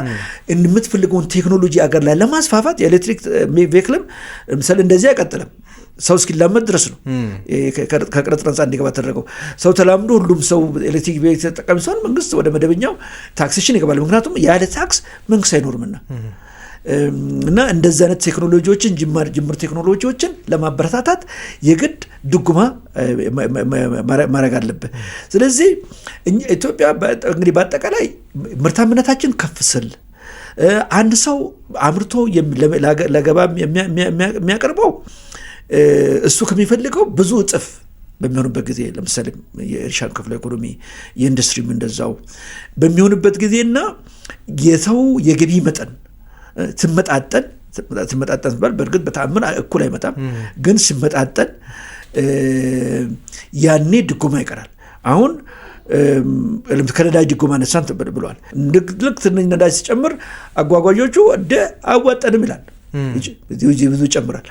የምትፈልገውን ቴክኖሎጂ አገር ላይ ለማስፋፋት የኤሌክትሪክ ቬክልም ለምሳሌ እንደዚህ አይቀጥልም። ሰው እስኪላመድ ድረስ ነው ከቀረጥ ነፃ እንዲገባ ተደረገው። ሰው ተላምዶ ሁሉም ሰው ኤሌክትሪክ ቬክል ተጠቃሚ ሲሆን መንግስት ወደ መደበኛው ታክሴሽን ይገባል። ምክንያቱም ያለ ታክስ መንግስት አይኖርምና እና እንደዚህ አይነት ቴክኖሎጂዎችን ጅምር ቴክኖሎጂዎችን ለማበረታታት የግድ ድጉማ ማድረግ አለበት። ስለዚህ ኢትዮጵያ እንግዲህ በአጠቃላይ ምርታማነታችን ከፍ ስል አንድ ሰው አምርቶ ለገባ የሚያቀርበው እሱ ከሚፈልገው ብዙ እጥፍ በሚሆንበት ጊዜ ለምሳሌ የእርሻን ክፍለ ኢኮኖሚ የኢንዱስትሪም እንደዛው በሚሆንበት ጊዜና የሰው የገቢ መጠን ሲመጣጠን ሲባል በእርግጥ በተአምር እኩል አይመጣም፣ ግን ሲመጣጠን ያኔ ድጎማ ይቀራል። አሁን ከነዳጅ ድጎማ ነሳን ብለዋል። ልክ ነዳጅ ሲጨምር አጓጓዦቹ አዋጣንም ይላል፣ ብዙ ይጨምራል።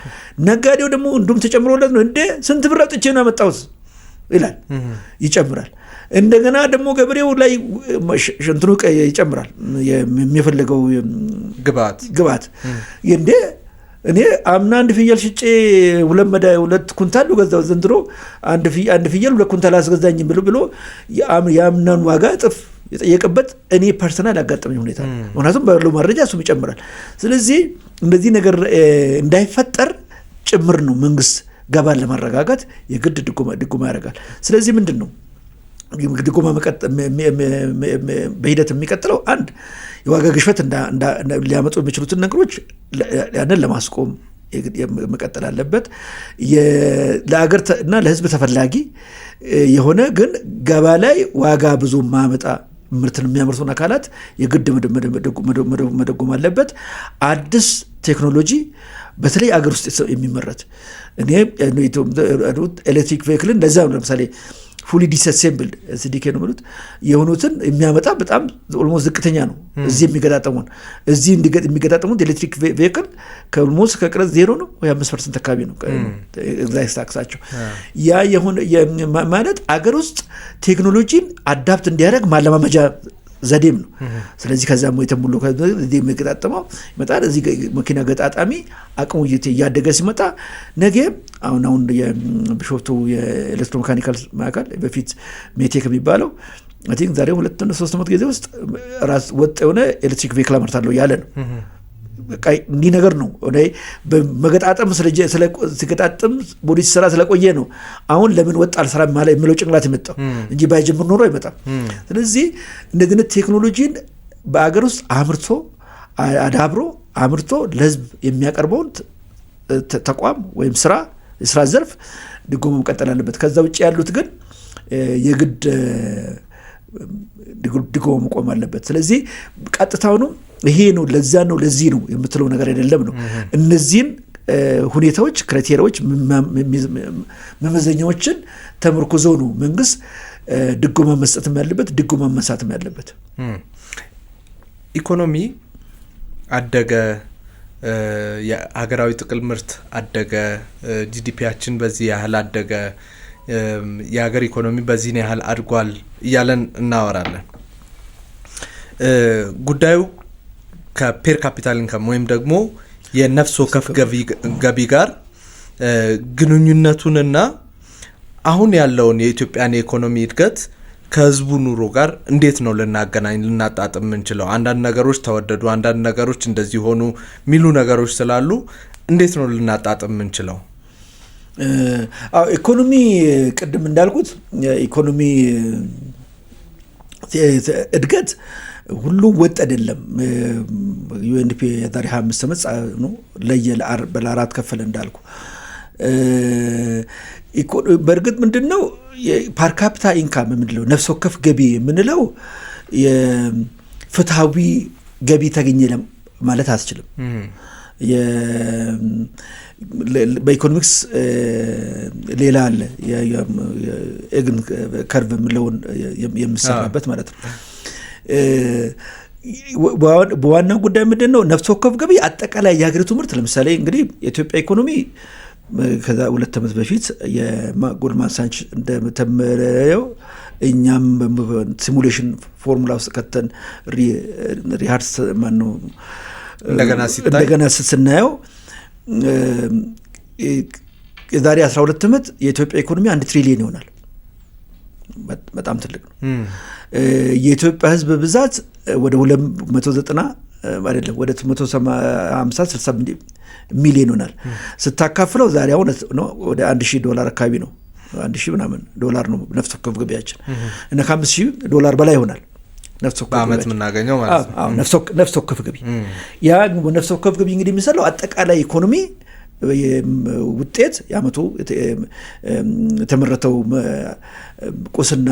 ነጋዴው ደግሞ እንዱም ተጨምሮለት ነው ስንት ብር አውጥቼ ነው ያመጣሁት ይላል፣ ይጨምራል። እንደገና ደግሞ ገበሬው ላይ ሽንትኑ ይጨምራል፣ የሚፈልገው ግብዓት እኔ አምና አንድ ፍየል ሽጬ 2 ኩንታል ገዛው፣ ዘንድሮ አንድ ፍየል 2 ኩንታል አስገዛኝ ብሎ የአምናን ዋጋ እጥፍ የጠየቀበት እኔ ፐርሰናል ያጋጠመኝ ሁኔታ ነው። ምክንያቱም ባለው መረጃ እሱም ይጨምራል። ስለዚህ እንደዚህ ነገር እንዳይፈጠር ጭምር ነው መንግስት ገባን ለማረጋጋት የግድ ድጎማ ያደርጋል። ስለዚህ ምንድን ነው ድጎማ በሂደት የሚቀጥለው? አንድ የዋጋ ግሽበት ሊያመጡ የሚችሉትን ነገሮች ያንን ለማስቆም መቀጠል አለበት። ለአገር እና ለህዝብ ተፈላጊ የሆነ ግን ገባ ላይ ዋጋ ብዙ ማመጣ ምርትን የሚያመርቱን አካላት የግድ መደጎም አለበት። አዲስ ቴክኖሎጂ በተለይ አገር ውስጥ የሚመረት እኔ ኤሌክትሪክ ቬክልን ለዛ ነው ለምሳሌ ፉሊ ዲስአሴምብል ሲዲኬ ነው ማለት የሆኑትን የሚያመጣ በጣም ኦልሞስት ዝቅተኛ ነው። እዚህ የሚገጣጠሙት ኤሌክትሪክ ቬክል ከኦልሞስት ከቅረጽ 0 ነው ወይ 5% አካባቢ ነው ኤግዛክት ታክሳቸው። ያ የሆነ ማለት አገር ውስጥ ቴክኖሎጂን አዳፕት እንዲያደርግ ማለማመጃ ዘዴም ነው። ስለዚህ ከዛ ሞይተም ሁሉ ከዚህ የሚገጣጠመው ይመጣል። እዚህ መኪና ገጣጣሚ አቅሙ እያደገ ሲመጣ ነገ አሁን የቢሾፍቱ የኤሌክትሮሜካኒካል ማዕከል በፊት ሜቴክ የሚባለው አይ ቲንክ ዛሬ 2-3 ዓመት ጊዜ ውስጥ ራስ ወጥ የሆነ ኤሌክትሪክ ቬክል አመርታለሁ ያለ ነው። በቃ እንዲህ ነገር ነው። በመገጣጠም ሲገጣጠም ቦዲ ሲሰራ ስለቆየ ነው አሁን ለምን ወጥ አልሰራም ማለት የሚለው ጭንቅላት የመጣው እንጂ ባይጀምር ኖሮ አይመጣም። ስለዚህ እንደዚህ አይነት ቴክኖሎጂን በአገር ውስጥ አምርቶ አዳብሮ አምርቶ ለህዝብ የሚያቀርበውን ተቋም ወይም የስራ ዘርፍ ድጎማ መቀጠል አለበት። ከዛ ውጭ ያሉት ግን የግድ ድጎማ መቆም አለበት። ስለዚህ ቀጥታውንም ይሄ ነው ለዛ ነው ለዚህ ነው የምትለው ነገር አይደለም ነው። እነዚህን ሁኔታዎች ክራይቴሪያዎች መመዘኛዎችን ተመርኩዞ ነው መንግስት ድጎማ መስጠትም ያለበት ድጎማ መንሳትም ያለበት። ኢኮኖሚ አደገ፣ የሀገራዊ ጥቅል ምርት አደገ፣ ጂዲፒያችን በዚህ ያህል አደገ፣ የሀገር ኢኮኖሚ በዚህ ያህል አድጓል እያለን እናወራለን። ጉዳዩ ከፔር ካፒታል ኢንካም ወይም ደግሞ የነፍስ ወከፍ ገቢ ጋር ግንኙነቱንና አሁን ያለውን የኢትዮጵያን የኢኮኖሚ እድገት ከህዝቡ ኑሮ ጋር እንዴት ነው ልናጣጥም የምንችለው? አንዳንድ ነገሮች ተወደዱ፣ አንዳንድ ነገሮች እንደዚህ ሆኑ የሚሉ ነገሮች ስላሉ እንዴት ነው ልናጣጥም የምንችለው? ኢኮኖሚ ቅድም እንዳልኩት ኢኮኖሚ እድገት ሁሉ ወጥ አይደለም። ዩኤንዲፒ የዛሬ 25 ዓመት ነው ለአራት ከፈለ እንዳልኩ። በእርግጥ ምንድነው የፐር ካፒታ ኢንካም የምንለው ነፍስ ወከፍ ገቢ የምንለው የፍትሃዊ ገቢ ተገኘ ማለት አትችልም። በኢኮኖሚክስ ሌላ አለ የኤግን ከርቭ የምለውን የምሰራበት ማለት ነው። በዋናው ጉዳይ ምንድን ነው ነፍስ ወከፍ ገቢ አጠቃላይ የሀገሪቱ ምርት። ለምሳሌ እንግዲህ የኢትዮጵያ ኢኮኖሚ ከዛ 2 ዓመት በፊት የጎልድማን ሳንች እንደተመረየው እኛም ሲሙሌሽን ፎርሙላ ውስጥ ከተን ሪሃርስ ማነው እንደገና ስናየው የዛሬ 12 ዓመት የኢትዮጵያ ኢኮኖሚ 1 ትሪሊየን ይሆናል። በጣም ትልቅ ነው። የኢትዮጵያ ሕዝብ ብዛት ወደ 290 አይደለም ወደ 150-60 ሚሊዮን ይሆናል። ስታካፍለው ዛሬ አሁን ነው ወደ $1,000 አካባቢ ነው። $1,000 ምናምን ዶላር ነው ነፍስ ወከፍ ገቢያችን እና $5,000 በላይ ይሆናል በአመት የምናገኘው ማለት ነው። ነፍስ ወከፍ ገቢ ያ ነፍስ ወከፍ ገቢ እንግዲህ የሚሰለው አጠቃላይ ኢኮኖሚ ውጤት የአመቱ የተመረተው ቁስና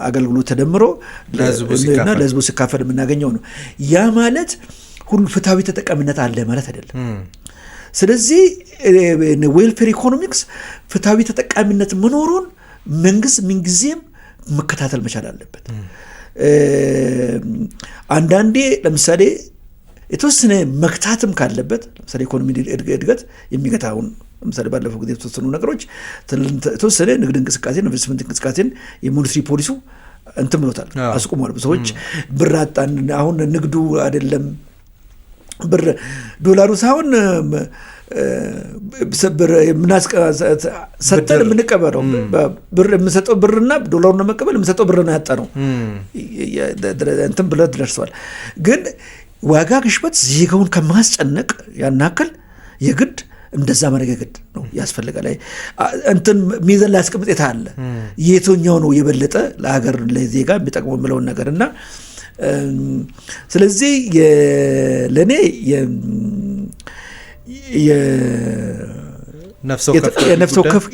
አገልግሎት ተደምሮ ለህዝቡ ሲካፈል የምናገኘው ነው። ያ ማለት ሁሉ ፍትሃዊ ተጠቃሚነት አለ ማለት አይደለም። ስለዚህ ዌልፌር ኢኮኖሚክስ ፍትሃዊ ተጠቃሚነት መኖሩን መንግስት ምንጊዜም መከታተል መቻል አለበት። አንዳንዴ ለምሳሌ የተወሰነ መክታትም ካለበት ለምሳሌ ኢኮኖሚ እድገት የሚገታውን ለምሳሌ ባለፈው ጊዜ የተወሰኑ ነገሮች የተወሰነ ንግድ እንቅስቃሴን ኢንቨስትመንት እንቅስቃሴን የሞኔታሪ ፖሊሲው እንትን ብሎታል፣ አስቆሟል። ሰዎች ብር አጣን፣ አሁን ንግዱ አይደለም ብር ዶላሩ ሳይሆን ብር ሰጥተን የምንቀበለው ብር የምንሰጠው ብርና ዶላሩን መቀበል የምንሰጠው ብር ነው ያጣነው እንትን ብለው ደርሰዋል። ግን ዋጋ ግሽበት ዜጋውን ከማስጨነቅ ያናክል የግድ እንደዛ ማረጋገጥ ነው ያስፈልጋል። እንትን ሚዛን ላይ አስቀምጥ አለ የትኛው ነው የበለጠ ለሀገር ለዜጋ የሚጠቅመው የምለውን ነገርና ስለዚህ ለኔ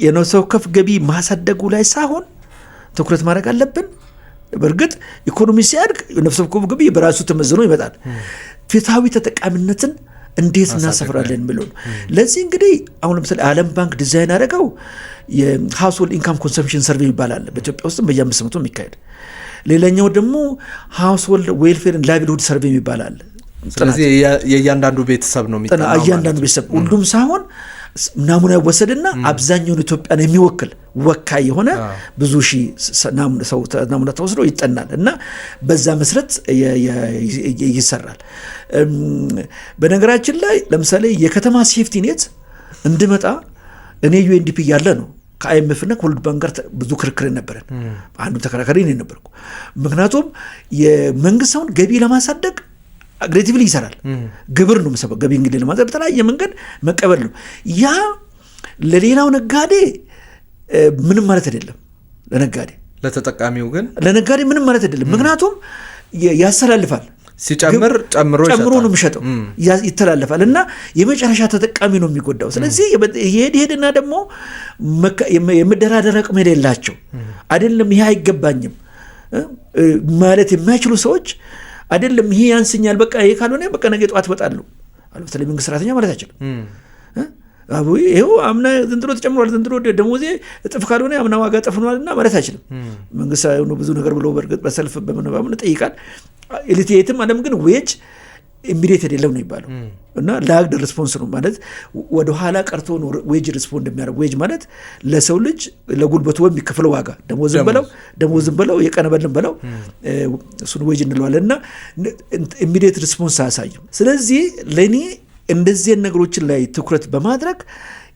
የነፍስ ወከፍ ገቢ ማሳደጉ ላይ ሳይሆን ትኩረት ማድረግ አለብን። በእርግጥ ኢኮኖሚ ሲያድግ ነፍስ ወከፍ ገቢ በራሱ ተመዝኖ ይመጣል። ፍትሃዊ ተጠቃሚነትን እንዴት እናሰፍራለን ብሎ ነው። ለዚህ እንግዲህ አሁን ለምሳሌ ዓለም ባንክ ዲዛይን አደረገው የሃውስሆልድ ኢንካም ኮንሰምፕሽን ሰርቬይ ይባላል በኢትዮጵያ ውስጥ በየ5 ዓመቱ የሚካሄድ። ሌላኛው ደግሞ ሃውስሆልድ ዌልፌር ኤንድ ላይቭሊሁድ ሰርቬይ ይባላል። ስለዚህ የእያንዳንዱ ቤተሰብ ነው የሚጠናው። እያንዳንዱ ቤተሰብ ሁሉም ሳይሆን ናሙና ወሰድና አብዛኛውን ኢትዮጵያን የሚወክል ወካይ የሆነ ብዙ ሺህ ናሙና ተወስዶ ይጠናል እና በዛ መሰረት ይሰራል። በነገራችን ላይ ለምሳሌ የከተማ ሴፍቲ ኔት እንድመጣ እኔ ዩኤንዲፒ ያለ ነው ከአይኤምኤፍ እና ከወርልድ ባንክ ጋር ብዙ ክርክር ነበረን። አንዱ ተከራካሪ እኔ ነበርኩ። ምክንያቱም የመንግስታውን ገቢ ለማሳደግ አግሬሲቭሊ ይሰራል። ግብር ነው መሰበክ ገቢ እንግዲህ ለማድረግ በተለያየ መንገድ መቀበል ነው። ያ ለሌላው ነጋዴ ምንም ማለት አይደለም። ለተጠቃሚው ግን ለነጋዴ ምንም ማለት አይደለም። ምክንያቱም ያስተላልፋል፣ ሲጨምር ጨምሮ ነው የሚሸጠው፣ ይተላለፋል እና የመጨረሻ ተጠቃሚ ነው የሚጎዳው። ስለዚህ ይሄድና ደግሞ የመደራደር አቅም የሌላቸው አይደለም ይሄ አይገባኝም ማለት የማይችሉ ሰዎች አይደለም ይሄ ያንስኛል በቃ ይሄ ካልሆነ በቃ ነገ ጠዋት እወጣለሁ አሉ። በተለይ መንግስት ሰራተኛ ማለት አይችልም። ይሄው አምና ዘንድሮ ተጨምሯል፣ ዘንድሮ ደሞዜ እጥፍ ካልሆነ አምና ዋጋ እጥፍ ነውና ማለት አይችልም። መንግስት ብዙ ነገር ብሎ በእርግጥ በሰልፍ በመነባበን ጠይቃል። ኤሊቲየትም ዓለም ግን ዌጅ ኢሚዲየት አይደለም ነው ይባለው እና ላግድ ሪስፖንስ ነው ማለት ወደ ኋላ ቀርቶ ነው ዌጅ ሪስፖንድ የሚያደርግ። ዌጅ ማለት ለሰው ልጅ ለጉልበቱ የሚከፍለው ዋጋ ደሞዝም በለው የቀነበልን በለው እሱን ዌጅ እንለዋለን እና ኢሚዲየት ሪስፖንስ አያሳይም። ስለዚህ ለእኔ እንደዚህ ነገሮችን ላይ ትኩረት በማድረግ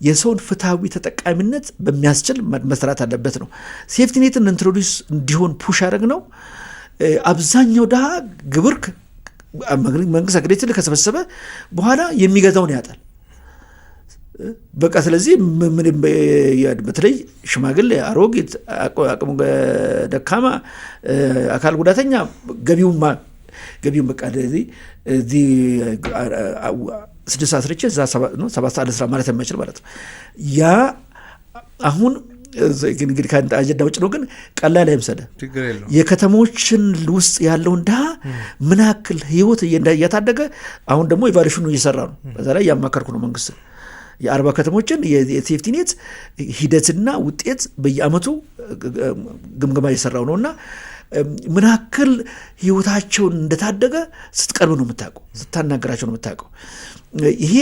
የሰውን ፍትሃዊ ተጠቃሚነት በሚያስችል መስራት አለበት ነው። ሴፍቲ ኔትን ኢንትሮዲዩስ እንዲሆን ፑሽ ያደረግ ነው። አብዛኛው ድሃ ግብር መንግስት አግሬሲቭሊ ከሰበሰበ በኋላ የሚገዛውን ያጣል። በቃ ስለዚህ ምንም በተለይ ሽማግሌ፣ አሮጊት፣ አቅሙ ደካማ፣ አካል ጉዳተኛ ገቢውን በቃ እዚህ 6 አስርቼ እዛ 7 ሰዓት ለስራ ማለት የማይችል ማለት ነው። ያ አሁን እንግዲህ ከአንድ አጀንዳ ውጭ ነው፣ ግን ቀላል አይምሰልህ። የከተሞችን ውስጥ ያለውን ድሃ ምን ያክል ህይወት እያታደገ አሁን ደግሞ ኢቫሉዌሽኑ እየሰራ ነው። በዛ ላይ ያማከርኩ ነው መንግስት የ40 ከተሞችን የሴፍቲ ኔት ሂደትና ውጤት በየአመቱ ግምገማ እየሰራው ነውና ምን ያክል ህይወታቸውን እንደታደገ ስትቀርብ ነው የምታውቀው፣ ስታናገራቸው ነው የምታውቀው። ይሄ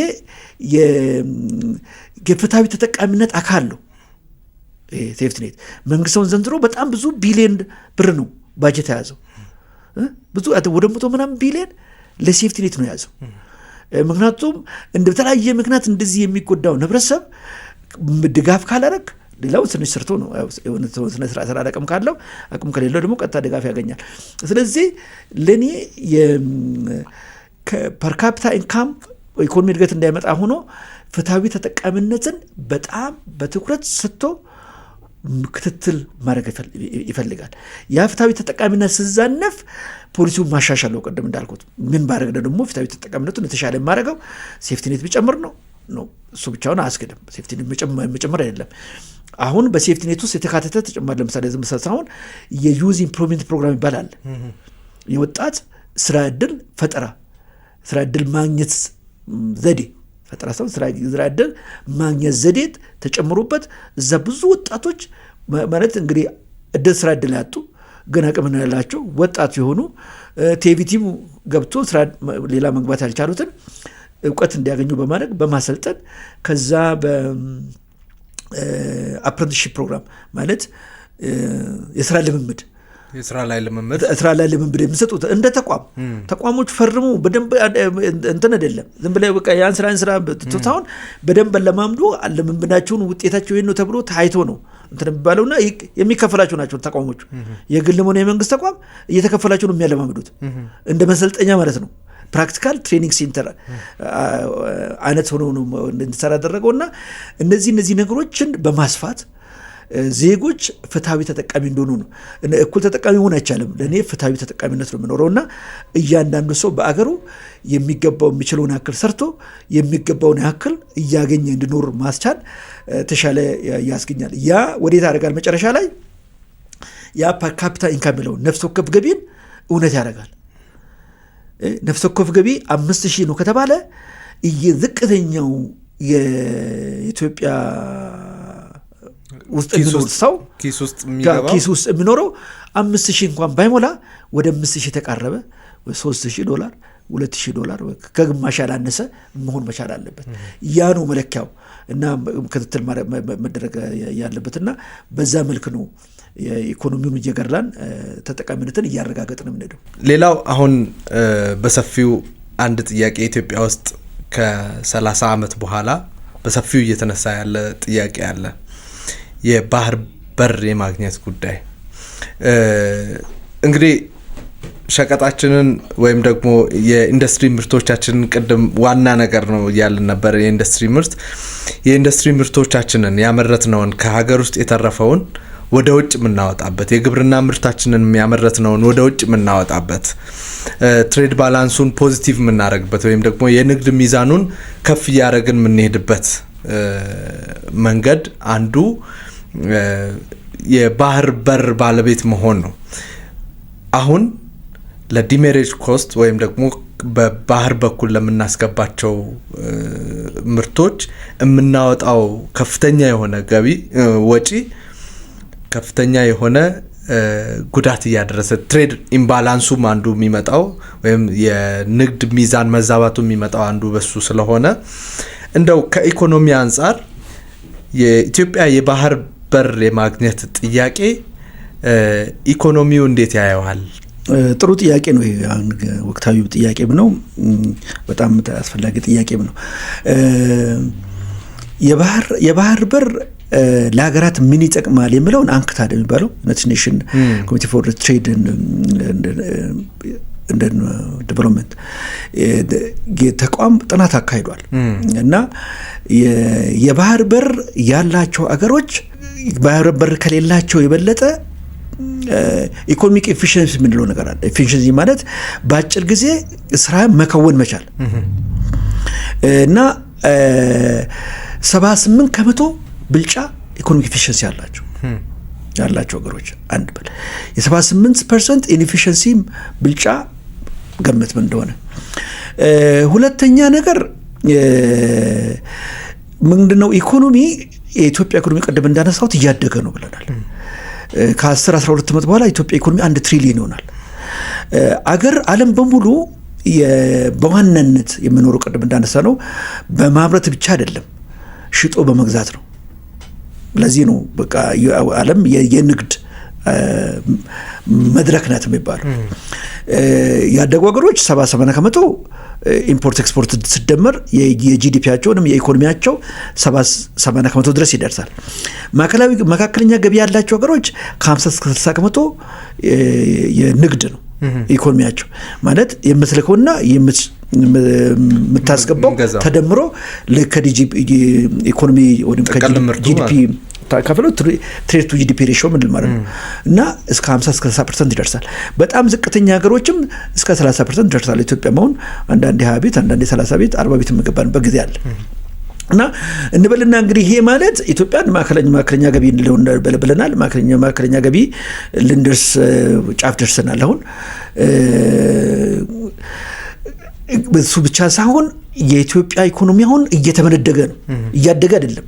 የፍትሃዊ ተጠቃሚነት አካል ነው። ሴፍቲ ኔት መንግስቱን ዘንድሮ በጣም ብዙ ቢሊዮን ብር ነው ባጀት የያዘው። ብዙ ወደ 100 ምናምን ቢሊዮን ለሴፍቲ ኔት ነው የያዘው። ምክንያቱም በተለያየ ምክንያት እንደዚህ የሚጎዳው ህብረተሰብ ድጋፍ ካላረግ ሌላው ትንሽ ሰርቶ ነው ስነ ስርዓት አቅም ካለው፣ አቅም ከሌለው ደግሞ ቀጥታ ድጋፍ ያገኛል። ስለዚህ ለኔ ፐር ካፒታ ኢንካም ኢኮኖሚ እድገት እንዳይመጣ ሆኖ ፍትሃዊ ተጠቃሚነትን በጣም በትኩረት ሰጥቶ ክትትል ማድረግ ይፈልጋል። ያ ፍትሃዊ ተጠቃሚነት ሲዛነፍ ፖሊሲውን ማሻሻል ነው። ቀደም እንዳልኩት ምን ባረግ ደግሞ ፍትሃዊ ተጠቃሚነቱን የተሻለ የማረገው ሴፍቲ ኔት ቢጨምር ነው። እሱ ብቻውን አያስገድም። ሴፍቲ ኔት መጨመር አይደለም። አሁን በሴፍቲ ኔት ውስጥ የተካተተ ተጨማሪ ለምሳሌ ሳይሆን የዩዝ ኢምፕሎይመንት ፕሮግራም ይባላል። የወጣት ስራ ዕድል ፈጠራ፣ ስራ ዕድል ማግኘት ዘዴ ፈጠራ ሰው ስራ ዕድል ማግኘት ዘዴ ተጨምሮበት እዛ ብዙ ወጣቶች ማለት እንግዲህ ዕድል ስራ ዕድል ያጡ ግን አቅም ያላቸው ወጣት የሆኑ ቲቪቲም ገብቶ ስራ ሌላ መግባት ያልቻሉትን እውቀት እንዲያገኙ በማድረግ በማሰልጠን ከዛ በአፕረንቲስሺፕ ፕሮግራም ማለት የስራ ልምምድ ስራ ላይ ልምምድ የሚሰጡት እንደ ተቋሞች ፈርሙ በደንብ እንትን አይደለም። ዝም ብለው በቃ ያን ስራ ትታውን በደንብ ለማምዱ ልምምዳቸውን ውጤታቸው ይሄን ነው ተብሎ ታይቶ ነው እንትን የሚባለውና የሚከፈላቸው ናቸው ተቋሞቹ። የግል ሆነ የመንግስት ተቋም እየተከፈላቸው ነው የሚያለማምዱት እንደ መሰልጠኛ ማለት ነው። ፕራክቲካል ትሬኒንግ ሴንተር አይነት ሆኖ ነው እንድንሰራ ያደረገውና እነዚህ ነገሮችን በማስፋት ዜጎች ፍትሃዊ ተጠቃሚ እንደሆኑ ነው። እኩል ተጠቃሚ መሆን አይቻልም። ለኔ ፍትሃዊ ተጠቃሚነት ነው የምኖረውና እያንዳንዱ ሰው በአገሩ የሚገባው የሚችለውን ያክል ሰርቶ የሚገባውን ያክል እያገኘ እንዲኖር ማስቻል ተሻለ ያስገኛል። ያ ወዴት ያደርጋል? መጨረሻ ላይ ያ ፐር ካፒታ ኢንካም የሚለውን ነፍስ ወከፍ ገቢን እውነት ያደርጋል። ነፍስ ወከፍ ገቢ 5000 ነው ከተባለ ዝቅተኛው የኢትዮጵያ ውስጥ የሚኖር ሰው ኪስ ውስጥ የሚኖረው 5000 እንኳን ባይሞላ ወደ 5000 ተቃረበ $3000 $2000 ከግማሽ ያላነሰ መሆን መቻል አለበት። ያ ነው መለኪያው እና ክትትል መደረግ ያለበትና በዛ መልክ ነው የኢኮኖሚውን እየገራን ተጠቃሚነትን እያረጋገጥን የምንሄደው። ሌላው አሁን በሰፊው አንድ ጥያቄ ኢትዮጵያ ውስጥ ከ30 ዓመት በኋላ በሰፊው እየተነሳ ያለ ጥያቄ አለ። የባህር በር የማግኘት ጉዳይ እንግዲህ ሸቀጣችንን ወይም ደግሞ የኢንዱስትሪ ምርቶቻችንን ቅድም ዋና ነገር ነው ያልን ነበር። የኢንዱስትሪ ምርቶቻችንን ያመረትነውን ከሀገር ውስጥ የተረፈውን ወደ ውጭ የምናወጣበት የግብርና ምርታችንን ያመረትነውን ወደ ውጭ የምናወጣበት ትሬድ ባላንሱን ፖዚቲቭ የምናደርግበት ወይም ደግሞ የንግድ ሚዛኑን ከፍ እያደረግን የምንሄድበት መንገድ አንዱ የባህር በር ባለቤት መሆን ነው። አሁን ለዲሜሬጅ ኮስት ወይም ደግሞ በባህር በኩል ለምናስገባቸው ምርቶች የምናወጣው ከፍተኛ የሆነ ወጪ ከፍተኛ የሆነ ጉዳት እያደረሰ ትሬድ ኢምባላንሱም አንዱ የሚመጣው ወይም የንግድ ሚዛን መዛባቱ የሚመጣው አንዱ በሱ ስለሆነ እንደው ከኢኮኖሚ አንጻር የኢትዮጵያ የባህር በር የማግኘት ጥያቄ ኢኮኖሚው እንዴት ያየዋል? ጥሩ ጥያቄ ነው። ይሄ ወቅታዊ ጥያቄም ነው፣ በጣም አስፈላጊ ጥያቄም ነው። የባህር በር ለሀገራት ምን ይጠቅማል የሚለውን አንክታድ የሚባለው ዩናይትድ ኔሽን ኮሚቴ ፎር ትሬድ ዴቨሎፕመንት ተቋም ጥናት አካሂዷል እና የባህር በር ያላቸው አገሮች ባህር በር ከሌላቸው የበለጠ ኢኮኖሚክ ኤፊሽንሲ የምንለው ነገር አለ። ኤፊሽንሲ ማለት በአጭር ጊዜ ስራ መከወን መቻል እና 78% ብልጫ ኢኮኖሚክ ኤፊሽንሲ ያላቸው ሀገሮች አንድ በል የ78% ኢንኤፊሽንሲ ብልጫ ገመት ምን እንደሆነ። ሁለተኛ ነገር ምንድነው ኢኮኖሚ የኢትዮጵያ ኢኮኖሚ ቀደም እንዳነሳሁት እያደገ ነው ብለናል። ከ10-12 ዓመት በኋላ ኢትዮጵያ ኢኮኖሚ 1 ትሪሊዮን ይሆናል። አገር ዓለም በሙሉ በዋናነት የምኖረው ቀደም እንዳነሳ ነው በማምረት ብቻ አይደለም ሽጦ በመግዛት ነው። ለዚህ ነው በቃ ዓለም የንግድ መድረክ ናት የሚባለው። ያደጉ ሀገሮች 70-80% ኢምፖርት ኤክስፖርት ሲደመር የጂዲፒያቸውንም የኢኮኖሚያቸው 70-80% ድረስ ይደርሳል። መካከለኛ ገቢ ያላቸው ሀገሮች ከ50-60% የንግድ ነው ኢኮኖሚያቸው ማለት የምትልከውና የምታስገባው ተደምሮ ኢኮኖሚ ወይም ከጂዲፒ ታካፍለው ትሬድ ቱ ጂዲፒ ሬሽዮ ምን ማለት ነው እና እስከ 50-60% ይደርሳል። በጣም ዝቅተኛ ሀገሮችም እስከ 30% ይደርሳል። ኢትዮጵያ መሆን አንዳንዴ 20 ቤት አንዳንዴ 30 ቤት 40 ቤት የምገባንበት ጊዜ አለ እና እንበልና እንግዲህ ይሄ ማለት ኢትዮጵያን ማከለኛ ገቢ ብለናል። ማከለኛ ገቢ ልንደርስ ጫፍ ደርሰናል። አሁን እሱ ብቻ ሳይሆን የኢትዮጵያ ኢኮኖሚ አሁን እየተመነደገ ነው፣ እያደገ አይደለም፣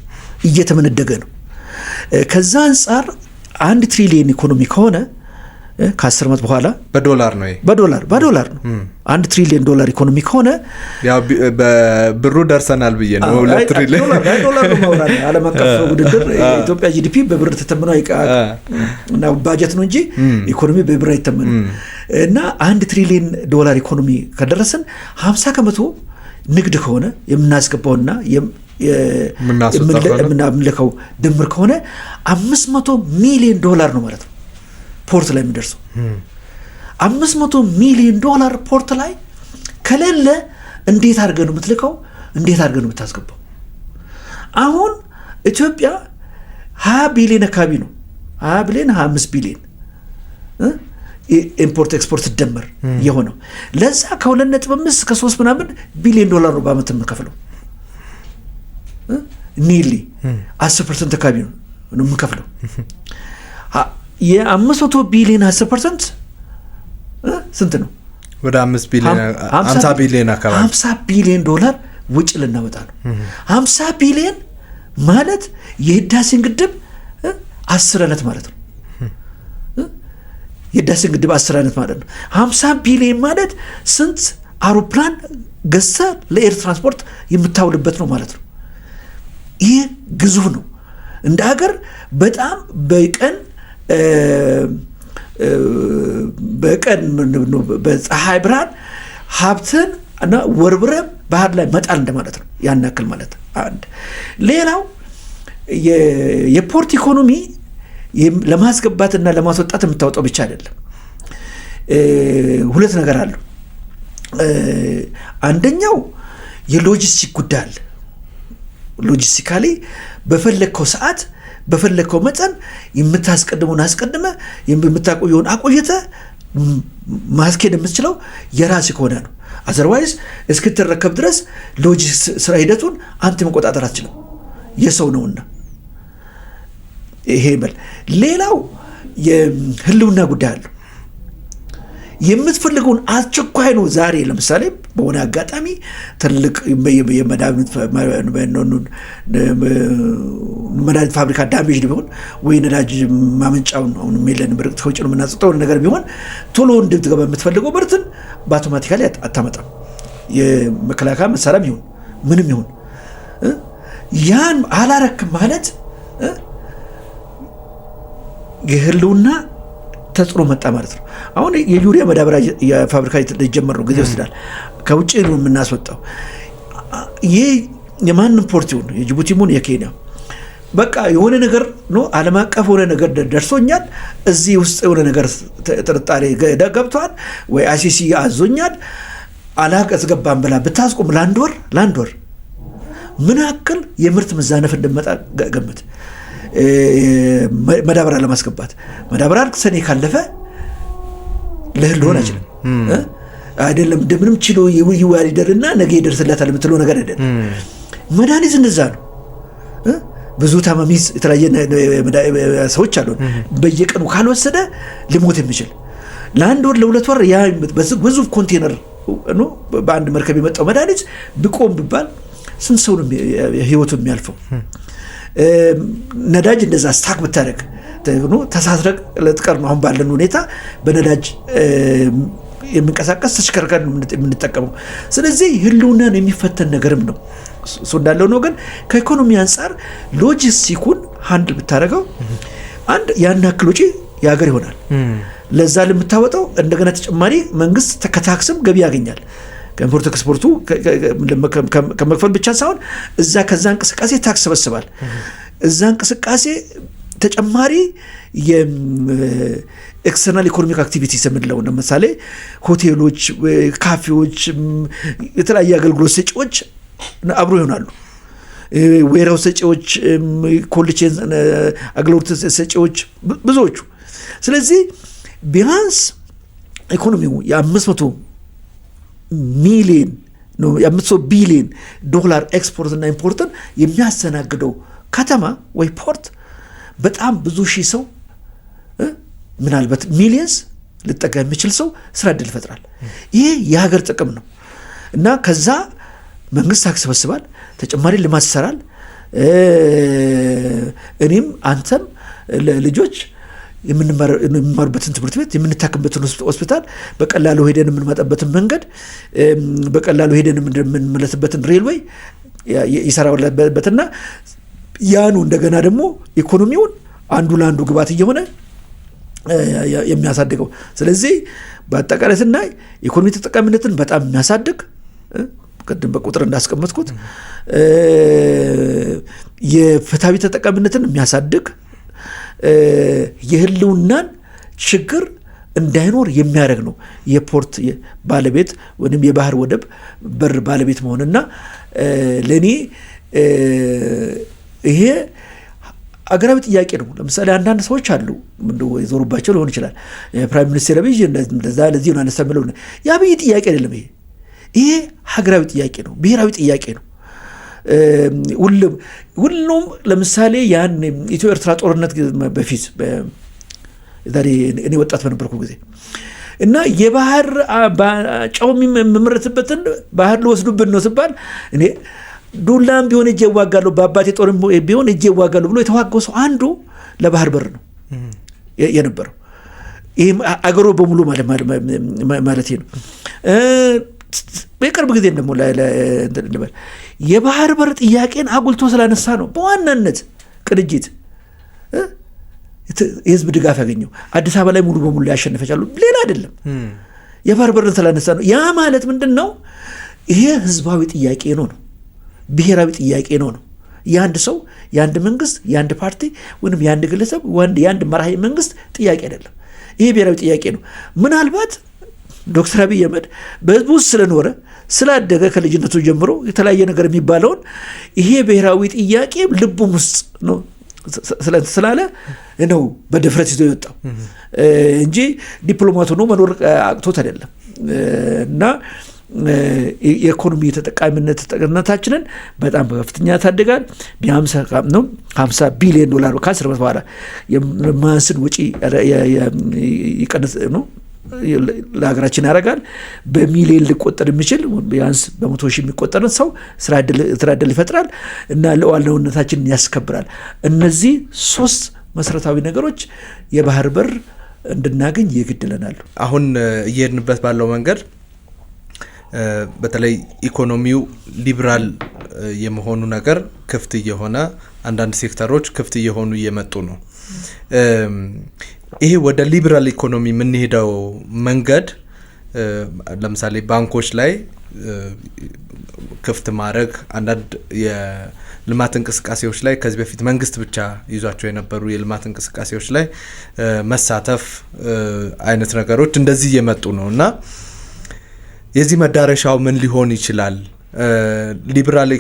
እየተመነደገ ነው። ከዛ አንጻር 1 ትሪሊዮን ኢኮኖሚ ከሆነ ከ10 ዓመት በኋላ በዶላር ነው 1 ትሪሊዮን ዶላር ኢኮኖሚ ከሆነ ያው በብሩ ደርሰናል ብዬ ነው 2 ትሪሊዮን ዶላር ነው ማውራት። ዓለም አቀፍ ውድድር ኢትዮጵያ ጂዲፒ በብር ተተምኖ እና ባጀት ነው እንጂ ኢኮኖሚ በብር አይተመንም። እና 1 ትሪሊዮን ዶላር ኢኮኖሚ ከደረሰን 50% ንግድ ከሆነ የምናስገባውና የምናምልከው ድምር ከሆነ $500 ሚሊዮን ነው ማለት ነው ፖርት ላይ የሚደርሰው። $500 ሚሊዮን ፖርት ላይ ከሌለ እንዴት አድርገህ ነው የምትልከው? እንዴት አድርገህ ነው የምታስገባው? አሁን ኢትዮጵያ 20 ቢሊዮን አካባቢ ነው 20 ቢሊዮን 25 ቢሊዮን ኢምፖርት ኤክስፖርት ደመር የሆነው ለዛ ከ2.5 እስከ 3 ምናምን ቢሊዮን ዶላር ነው በአመት የምንከፍለው። ኒሊ 10% አካባቢ ነው የምንከፍለው። የ500 ቢሊዮን 10% ስንት ነው? ወደ 5 ቢሊዮን 50 ቢሊዮን አካባቢ 50 ቢሊዮን ዶላር ውጭ ልናመጣ ነው። 50 ቢሊዮን ማለት የህዳሴን ግድብ 10 ዓመት ማለት ነው። የህዳሴን ግድብ 10 ዓመት ማለት ነው። 50 ቢሊዮን ማለት ስንት አውሮፕላን ገዝተህ ለኤር ትራንስፖርት የምታውልበት ነው ማለት ነው። ይህ ግዙፍ ነው። እንደ ሀገር በጣም በቀን በፀሐይ ብርሃን ሀብትን እና ወርብረም ባህር ላይ መጣል እንደማለት ነው። ያን ያክል ማለት አንድ። ሌላው የፖርት ኢኮኖሚ ለማስገባትና ለማስወጣት የምታወጣው ብቻ አይደለም። 2 ነገር አሉ። አንደኛው የሎጂስቲክ ጉዳይ አለ። ሎጂስቲካሊ በፈለከው ሰዓት በፈለከው መጠን የምታስቀድመውን አስቀድመ የምታቆየውን አቆይተ ማስኬድ የምትችለው የራስ ከሆነ ነው። አዘርዋይዝ እስክትረከብ ድረስ ሎጂስቲክስ ስራ ሂደቱን አንተ መቆጣጠር አትችልም፣ የሰው ነውና። ይሄ በል። ሌላው የህልውና ጉዳይ አለ። የምትፈልገውን አስቸኳይ ነው። ዛሬ ለምሳሌ በሆነ አጋጣሚ ትልቅ መድኃኒት ፋብሪካ ዳሜጅ ቢሆን ወይ ነዳጅ ማመንጫውን አሁን ሜለን ብርቅ ከውጭ ነው የምናስወጣው ነገር ቢሆን ቶሎ እንድትገባ የምትፈልገው ምርትን በአውቶማቲካሊ አታመጣም። የመከላከያ መሳሪያም ይሁን ምንም ይሁን ያን አላረክም ማለት የህልውና ተጽዕኖ መጣ ማለት ነው። አሁን የዩሪያ መዳበሪያ የፋብሪካ ሊጀመር ነው፣ ጊዜ ይወስዳል። ከውጭ ነው የምናስወጣው። ይህ የማንም ፖርት ይሁን የጅቡቲ ይሁን የኬንያ በቃ የሆነ ነገር ነው ዓለም አቀፍ የሆነ ነገር ደርሶኛል፣ እዚህ ውስጥ የሆነ ነገር ጥርጣሬ ገብቷል ወይ አይሲሲ አዞኛል አላስገባም ብላ ብታስቆም ለአንድ ወር ምን ያክል የምርት መዛነፍ እንደመጣ ገምት። መዳበሪያ ለማስገባት መዳበሪያ ሰኔ ካለፈ ለእህል ሊሆን አይችልም አይደለም። እንደምንም ችሎ ይዋሊደርና ነገ ይደርስላታል የምትለው ነገር አይደለም። መድኃኒት እንደዛ ነው። ብዙ ታማሚ የተለያየ ሰዎች አሉ። በየቀኑ ካልወሰደ ሊሞት የሚችል ለአንድ ወር ለሁለት ወር ያ ብዙ ኮንቴነር ነው በአንድ መርከብ የመጣው መድኃኒት ቢቆም ቢባል ስንት ሰው ነው ህይወቱ የሚያልፈው? ነዳጅ እንደዛ ስታክ ብታደርግ ተሳስረቅ ለጥቀር ነው። አሁን ባለን ሁኔታ በነዳጅ የሚንቀሳቀስ ተሽከርካሪ የምንጠቀመው። ስለዚህ ህልውናን የሚፈተን ነገርም ነው። እሱ እንዳለው ነው። ግን ከኢኮኖሚ አንጻር ሎጂስቲኩን ሃንድል ብታደርገው አንድ ያን ያክል ወጪ የሀገር ይሆናል። ለዛ ለምታወጣው እንደገና ተጨማሪ መንግስት ከታክስም ገቢ ያገኛል። ከኢምፖርት ኤክስፖርቱ ከመክፈል ብቻ ሳይሆን እዛ ከዛ እንቅስቃሴ ታክስ ሰበስባል። እዛ እንቅስቃሴ ተጨማሪ የኤክስተርናል ኢኮኖሚክ አክቲቪቲ የምንለው ለምሳሌ ሆቴሎች፣ ካፌዎች፣ የተለያየ አገልግሎት ሰጪዎች አብሮ ይሆናሉ። ዌራው ሰጪዎች፣ ኮልድ ቼን አገልግሎት ሰጪዎች ብዙዎቹ። ስለዚህ ቢያንስ ኢኮኖሚው የ500 ሚሊዮን ነው የ500 ቢሊዮን ዶላር ኤክስፖርት እና ኢምፖርትን የሚያስተናግደው ከተማ ወይ ፖርት በጣም ብዙ ሺህ ሰው ምናልባት ሚሊየንስ ልጠጋ የሚችል ሰው ስራ ዕድል ይፈጥራል። ይሄ የሀገር ጥቅም ነው እና ከዛ መንግስት ታክስ ይሰበስባል፣ ተጨማሪ ልማት ይሰራል። እኔም አንተም ልጆች የምንማሩበትን ትምህርት ቤት የምንታከምበትን ሆስፒታል በቀላሉ ሄደን የምንመጣበትን መንገድ በቀላሉ ሄደን የምንመለስበትን ሬልዌይ ይሰራበትና ያኑ እንደገና ደግሞ ኢኮኖሚውን አንዱ ለአንዱ ግባት እየሆነ የሚያሳድገው። ስለዚህ በአጠቃላይ ስናይ ኢኮኖሚ ተጠቃሚነትን በጣም የሚያሳድግ ቅድም በቁጥር እንዳስቀመጥኩት የፍትሃዊ ተጠቃሚነትን የሚያሳድግ የህልውናን ችግር እንዳይኖር የሚያደርግ ነው። የፖርት ባለቤት ወይም የባህር ወደብ በር ባለቤት መሆንና ለኔ ይሄ አገራዊ ጥያቄ ነው። ለምሳሌ አንዳንድ ሰዎች አሉ እንደው ይዞሩባቸው ሊሆን ይችላል። የፕራይም ሚኒስትር አብይ እንደዛ ለዚህ ነው አነሳመለው። የአብይ ጥያቄ አይደለም ይሄ ሀገራዊ ጥያቄ ነው፣ ብሔራዊ ጥያቄ ነው። ሁሉም ለምሳሌ ያን ኢትዮ ኤርትራ ጦርነት በፊት ዛሬ እኔ ወጣት በነበርኩ ጊዜ እና የባህር ጨው የሚመረትበትን ባህር ልወስዱብን ነው ሲባል እኔ ዱላም ቢሆን እጄ እዋጋለሁ በአባቴ ጦርም ቢሆን እጄ እዋጋለሁ ብሎ የተዋጋው ሰው አንዱ ለባህር በር ነው የነበረው። ይሄ አገሩ በሙሉ ማለት ነው። በቅርብ ጊዜ ደግሞ የባህር በር ጥያቄን አጉልቶ ስላነሳ ነው በዋናነት ቅንጅት የህዝብ ድጋፍ ያገኘው። አዲስ አበባ ላይ ሙሉ በሙሉ ያሸነፈቻሉ ሌላ አይደለም፣ የባህር በርን ስላነሳ ነው። ያ ማለት ምንድን ነው? ይሄ ህዝባዊ ጥያቄ ነው፣ ብሔራዊ ጥያቄ ነው። የአንድ ሰው፣ የአንድ መንግስት፣ የአንድ ፓርቲ ወይም የአንድ ግለሰብ፣ የአንድ መራሄ መንግስት ጥያቄ አይደለም። ይሄ ብሔራዊ ጥያቄ ነው። ምናልባት ዶክተር አብይ አህመድ በህዝቡ ውስጥ ስለኖረ ስላደገ ከልጅነቱ ጀምሮ የተለያየ ነገር የሚባለውን ይሄ ብሔራዊ ጥያቄ ልቡም ውስጥ ነው ስላለ ነው በድፍረት ይዞ የወጣው እንጂ ዲፕሎማቱ ነው መኖር አቅቶት አይደለም። እና የኢኮኖሚ ተጠቃሚነታችንን በጣም በከፍተኛ ታድጋል። ቢያንስ 50 ቢሊዮን ዶላር ከ10 ዓመት በኋላ የማንስን ወጪ ይቀንስ ነው ለሀገራችን ያደርጋል። በሚሊዮን ሊቆጠር የሚችል ቢያንስ በመቶ ሺህ የሚቆጠር ሰው ስራ ዕድል ይፈጥራል እና ሉዓላዊነታችንን ያስከብራል። እነዚህ 3 መሰረታዊ ነገሮች የባህር በር እንድናገኝ ይግድለናል። አሁን እየሄድንበት ባለው መንገድ በተለይ ኢኮኖሚው ሊበራል የመሆኑ ነገር ክፍት እየሆነ አንዳንድ ሴክተሮች ክፍት እየሆኑ እየመጡ ነው። ይሄ ወደ ሊበራል ኢኮኖሚ የምንሄደው መንገድ ለምሳሌ ባንኮች ላይ ክፍት ማድረግ አንዳንድ የልማት እንቅስቃሴዎች ላይ ከዚህ በፊት መንግስት ብቻ ይዟቸው የነበሩ የልማት እንቅስቃሴዎች ላይ መሳተፍ አይነት ነገሮች እንደዚህ እየመጡ ነው እና የዚህ መዳረሻው ምን ሊሆን ይችላል? ሊበራል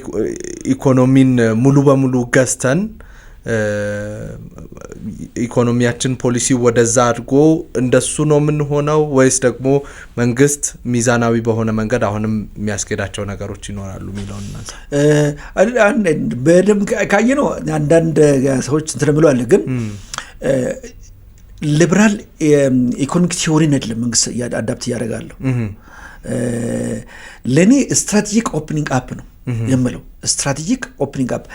ኢኮኖሚን ሙሉ በሙሉ ገዝተን ኢኮኖሚያችን ፖሊሲ ወደዛ አድርጎ እንደሱ ነው የምንሆነው ወይስ ደግሞ መንግስት ሚዛናዊ በሆነ መንገድ አሁንም የሚያስኬዳቸው ነገሮች ይኖራሉ የሚለውን በደንብ ካየ ነው። አንዳንድ ሰዎች እንትን ብለዋል። ግን ሊበራል ኢኮኖሚክ ቲዮሪን አይደለም መንግስት አዳፕት እያደረጋለሁ። ለእኔ ስትራቴጂክ ኦፕኒንግ አፕ ነው የምለው። ስትራቴጂክ ኦፕኒንግ አፕ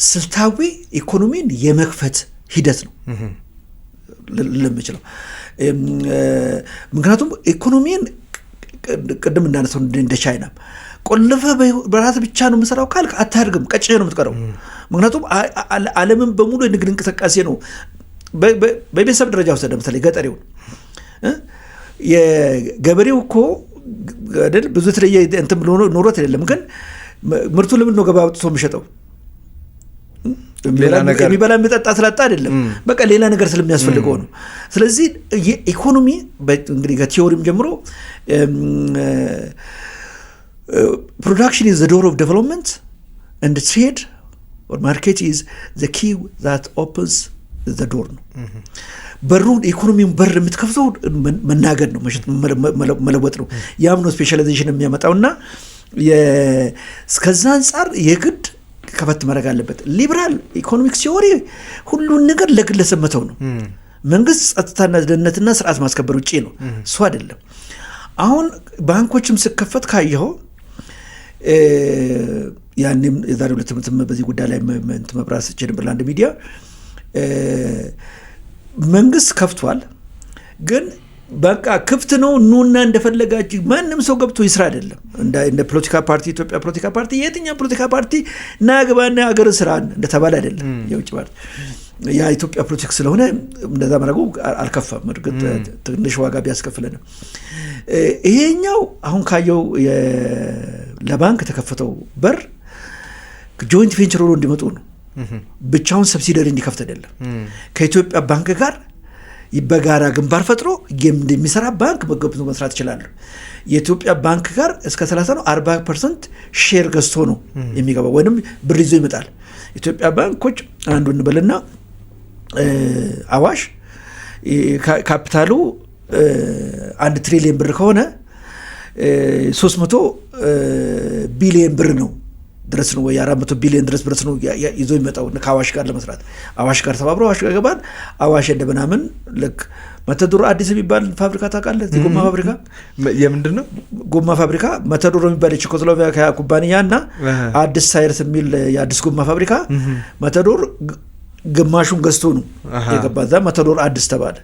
ስልታዊ ኢኮኖሚን የመክፈት ሂደት ነው ለምችለው። ምክንያቱም ኢኮኖሚን ቅድም እንዳነሳው እንደ ቻይና ቆልፈ በራስ ብቻ ነው የምሰራው ካልክ አታድግም፣ ቀጭ ነው የምትቀረው። ምክንያቱም ዓለምን በሙሉ የንግድ እንቅስቃሴ ነው። በቤተሰብ ደረጃ ውስጥ ለምሳሌ ገጠሬውን የገበሬው እኮ አይደል ብዙ የተለየ እንትን ብሎ ኖሮት አይደለም፣ ግን ምርቱ ለምን ነው ገበያ አውጥቶ የሚሸጠው? የሚበላ የሚጠጣ ስላጣ አይደለም፣ በቃ ሌላ ነገር ስለሚያስፈልገው ነው። ስለዚህ የኢኮኖሚ እንግዲህ ከቲዮሪም ጀምሮ ፕሮዳክሽን ኢዝ ዘ ዶር ኦፍ ዴቨሎፕመንት ኤንድ ትሬድ ኦር ማርኬት ኢዝ ዘ ኪ ዛት ኦፕንስ ዘ ዶር ነው። በሩን ኢኮኖሚውን በር የምትከፍተው መናገድ ነው፣ መለወጥ ነው። ያም ነው ስፔሻላይዜሽን የሚያመጣውና እስከዛ አንጻር የግድ ከፈት ማድረግ አለበት። ሊበራል ኢኮኖሚክስ ቲዮሪ ሁሉን ነገር ለግለሰብ መተው ነው። መንግስት ጸጥታና ደህንነትና ስርዓት ማስከበር ውጪ ነው፣ እሱ አይደለም። አሁን ባንኮችም ሲከፈት ካየኸው ያኔም የዛሬ 2 ዓመት በዚህ ጉዳይ ላይ መብራት ስቼ ነበር ለአንድ ሚዲያ። መንግስት ከፍቷል፣ ግን በቃ ክፍት ነው ኑና እንደፈለጋችሁ ማንም ሰው ገብቶ ይስራ አይደለም። እንደ ፖለቲካ ፓርቲ ኢትዮጵያ ፖለቲካ ፓርቲ የትኛው ፖለቲካ ፓርቲ ናግባና አገር ስራ እንደተባለ አይደለም። የውጭ ፓርቲ ያ ኢትዮጵያ ፖለቲክ ስለሆነ እንደዛ ማድረጉ አልከፋም። እርግጥ ትንሽ ዋጋ ቢያስከፍለንም ይሄኛው አሁን ካየው ለባንክ ተከፈተው በር ጆይንት ቬንቸር ሆኖ እንዲመጡ ነው። ብቻውን ሰብሲዲሪ እንዲከፍት አይደለም። ከኢትዮጵያ ባንክ ጋር በጋራ ግንባር ፈጥሮ የሚሰራ ባንክ መገብቶ መስራት ይችላል። የኢትዮጵያ ባንክ ጋር እስከ 30 ነው 40% ሼር ገዝቶ ነው የሚገባው ወይንም ብር ይዞ ይመጣል። ኢትዮጵያ ባንኮች አንዱ እንበልና አዋሽ ካፒታሉ 1 ትሪሊየን ብር ከሆነ 300 ቢሊየን ብር ነው ድረስ ነው ወይ 400 ቢሊዮን ድረስ ነው ይዞ ይመጣው ከአዋሽ ጋር ለመስራት። አዋሽ ጋር ተባብሮ አዋሽ ጋር ገባን። አዋሽ እንደምናምን ልክ መተዶር አዲስ የሚባል ፋብሪካ ታውቃለህ? ጎማ ፋብሪካ የምንድን ነው? ጎማ ፋብሪካ መተዶር የሚባል የቼኮስሎቫኪያ ኩባንያና አዲስ ሳይርስ የሚል የአዲስ ጎማ ፋብሪካ መተዶር ግማሹን ገዝቶ ነው የገባ። እዛ መተዶር አዲስ ተባለ።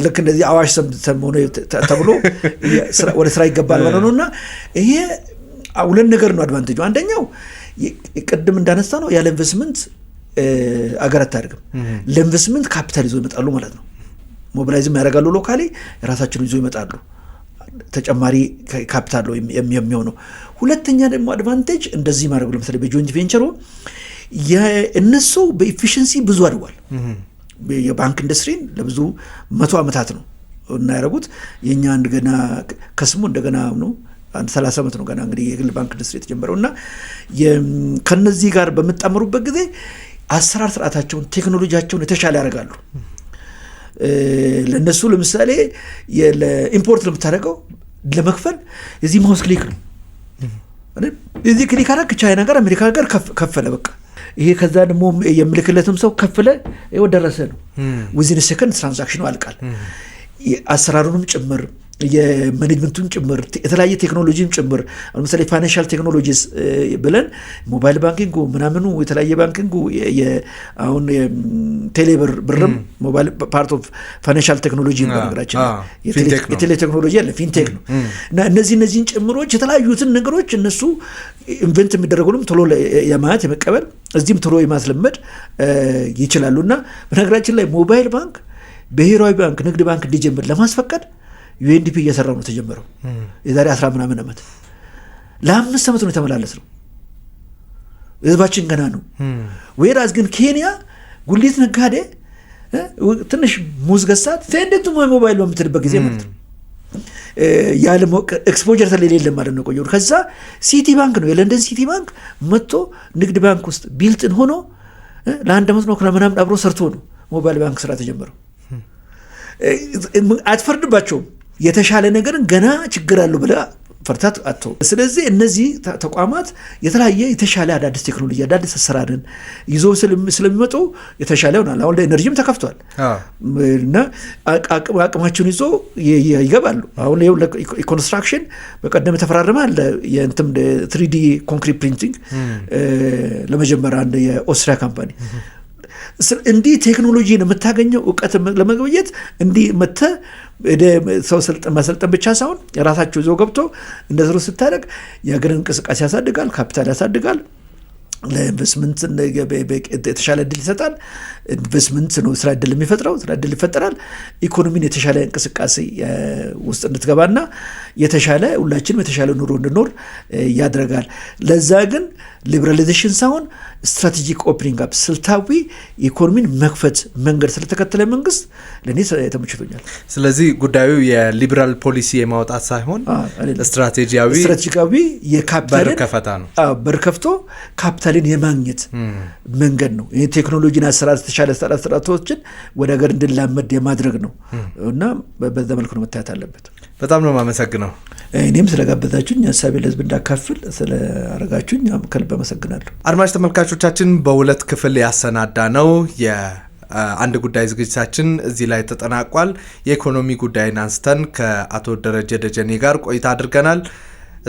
ልክ እንደዚህ አዋሽ ሰሞኑ ተብሎ ወደ ስራ ይገባል ማለት ነውና ይሄ ሁለት ነገር ነው አድቫንቴጁ። አንደኛው ቅድም እንዳነሳ ነው ያለ ኢንቨስትመንት አገር አታድግም። ለኢንቨስትመንት ካፒታል ይዞ ይመጣሉ ማለት ነው። ሞቢላይዝም ያደርጋሉ፣ ሎካሊ ራሳቸውን ይዞ ይመጣሉ። ተጨማሪ ካፒታል ነው የሚሆነው። ሁለተኛ ደግሞ አድቫንቴጅ እንደዚህ ማድረጉ ለምሳሌ በጆይንት ቬንቸሩ እነሱ በኢፊሽንሲ ብዙ አድጓል። የባንክ ኢንዱስትሪን ለብዙ 100 ዓመታት ነው እና ያደረጉት። የኛ እንደገና ከስሙ እንደገና ነው 30 ዓመት ነው ገና እንግዲህ የግል ባንክ ኢንዱስትሪ የተጀመረው እና ከነዚህ ጋር በመጣመሩበት ጊዜ አሰራር ስርዓታቸውን ቴክኖሎጂያቸውን የተሻለ ያደርጋሉ። ለነሱ ለምሳሌ ለኢምፖርት ለምታደርገው ለመክፈል እዚህ ማውስ ክሊክ ነው። እዚህ ክሊክ አደረግ ቻይና ጋር አሜሪካ ጋር ከፈለ በቃ ይሄ ከዛ ደግሞ የምልክለትም ሰው ከፈለ ይኸው ደረሰ ነው። ዊዝን ሰከንድ ትራንዛክሽኑ አልቃል። አሰራሩንም ጭምር የማኔጅመንቱን ጭምር የተለያየ ቴክኖሎጂም ጭምር ለምሳሌ ፋይናንሻል ቴክኖሎጂስ ብለን ሞባይል ባንኪንግ ምናምኑ የተለያየ ባንኪንግ አሁን ቴሌብር ብርም ሞባይል ፓርት ኦፍ ፋይናንሻል ቴክኖሎጂ ነው። ነገራችን የቴሌ ቴክኖሎጂ አለ፣ ፊንቴክ ነው እና እነዚህን ጭምሮች የተለያዩትን ነገሮች እነሱ ኢንቨንት የሚደረጉንም ቶሎ የማየት የመቀበል እዚህም ቶሎ የማስለመድ ይችላሉና በነገራችን ላይ ሞባይል ባንክ ብሔራዊ ባንክ ንግድ ባንክ እንዲጀምር ለማስፈቀድ ዩኤንዲፒ እየሰራው ነው ተጀመረው የዛሬ 10 ምናምን ዓመት ለ5 ዓመት ነው የተመላለስ ነው ህዝባችን ገና ነው ወይራስ ግን ኬንያ ጉሊት ነጋዴ ትንሽ ሙዝ ገሳት ሴንደቱ ሞባይል በምትልበት ጊዜ ማለት ነው ያለ ኤክስፖዠር ስለሌለ ማለት ነው ቆየው ከዛ ሲቲ ባንክ ነው የለንደን ሲቲ ባንክ መጥቶ ንግድ ባንክ ውስጥ ቢልትን ሆኖ ለአንድ ዓመት ነው ምናምን አብሮ ሰርቶ ነው ሞባይል ባንክ ስራ ተጀመረው አትፈርድባቸውም የተሻለ ነገርን ገና ችግር አለው ብለ ፈርታት አጥቶ ስለዚህ እነዚህ ተቋማት የተለያየ የተሻለ አዳዲስ ቴክኖሎጂ አዳዲስ አሰራርን ይዞ ስለሚመጡ የተሻለ ይሆናል አሁን ለኤነርጂም ተከፍቷል እና አቅማቸውን ይዞ ይገባሉ አሁን ለኮንስትራክሽን በቀደም ተፈራረማል የእንተም 3D ኮንክሪት ፕሪንቲንግ ለመጀመሪያ አንድ የኦስትሪያ ካምፓኒ እንዲህ ቴክኖሎጂ ነው የምታገኘው ዕውቀት ለመግበየት እንዲህ መተ ሰው ማሰልጠን ብቻ ሳይሆን የራሳቸው ይዘው ገብቶ እንደዚህ ስታደርግ የሀገርን እንቅስቃሴ ያሳድጋል ካፒታል ያሳድጋል ለኢንቨስትመንት የተሻለ እድል ይሰጣል ኢንቨስትመንት ነው ስራ እድል የሚፈጥረው ስራ እድል ይፈጠራል ኢኮኖሚን የተሻለ እንቅስቃሴ ውስጥ እንድትገባና የተሻለ ሁላችንም የተሻለ ኑሮ እንድኖር ያደርጋል ለዛ ግን ሊበራላይዜሽን ሳይሆን ስትራቴጂክ ኦፕኒንግ አፕ ስልታዊ ኢኮኖሚን መክፈት መንገድ ስለተከተለ መንግስት ለኔ ተመችቶኛል ስለዚህ ጉዳዩ የሊበራል ፖሊሲ የማውጣት ሳይሆን ስትራቴጂካዊ የካፒታል ከፈታ ነው በርከፍቶ ካፒታልን የማግኘት መንገድ ነው ይሄ ቴክኖሎጂና አሰራር ተሻለ አሰራሮችን ወደ ሀገር እንድላመድ የማድረግ ነው እና በዛ መልኩ ነው መታየት አለበት በጣም ነው ማመሰግነው እኔም ስለጋበዛችሁኝ ሐሳቤን ለህዝብ እንዳካፍል ስለአረጋችሁኝ ከልብ አመሰግናለሁ አድማጭ ተመልካቾቻችን በሁለት ክፍል ያሰናዳ ነው የአንድ ጉዳይ ዝግጅታችን እዚህ ላይ ተጠናቋል የኢኮኖሚ ጉዳይን አንስተን ከአቶ ደረጀ ደጀኔ ጋር ቆይታ አድርገናል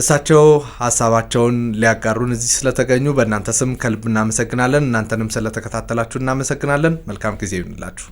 እሳቸው ሐሳባቸውን ሊያጋሩን እዚህ ስለተገኙ በእናንተ ስም ከልብ እናመሰግናለን እናንተንም ስለተከታተላችሁ እናመሰግናለን መልካም ጊዜ ይሁንላችሁ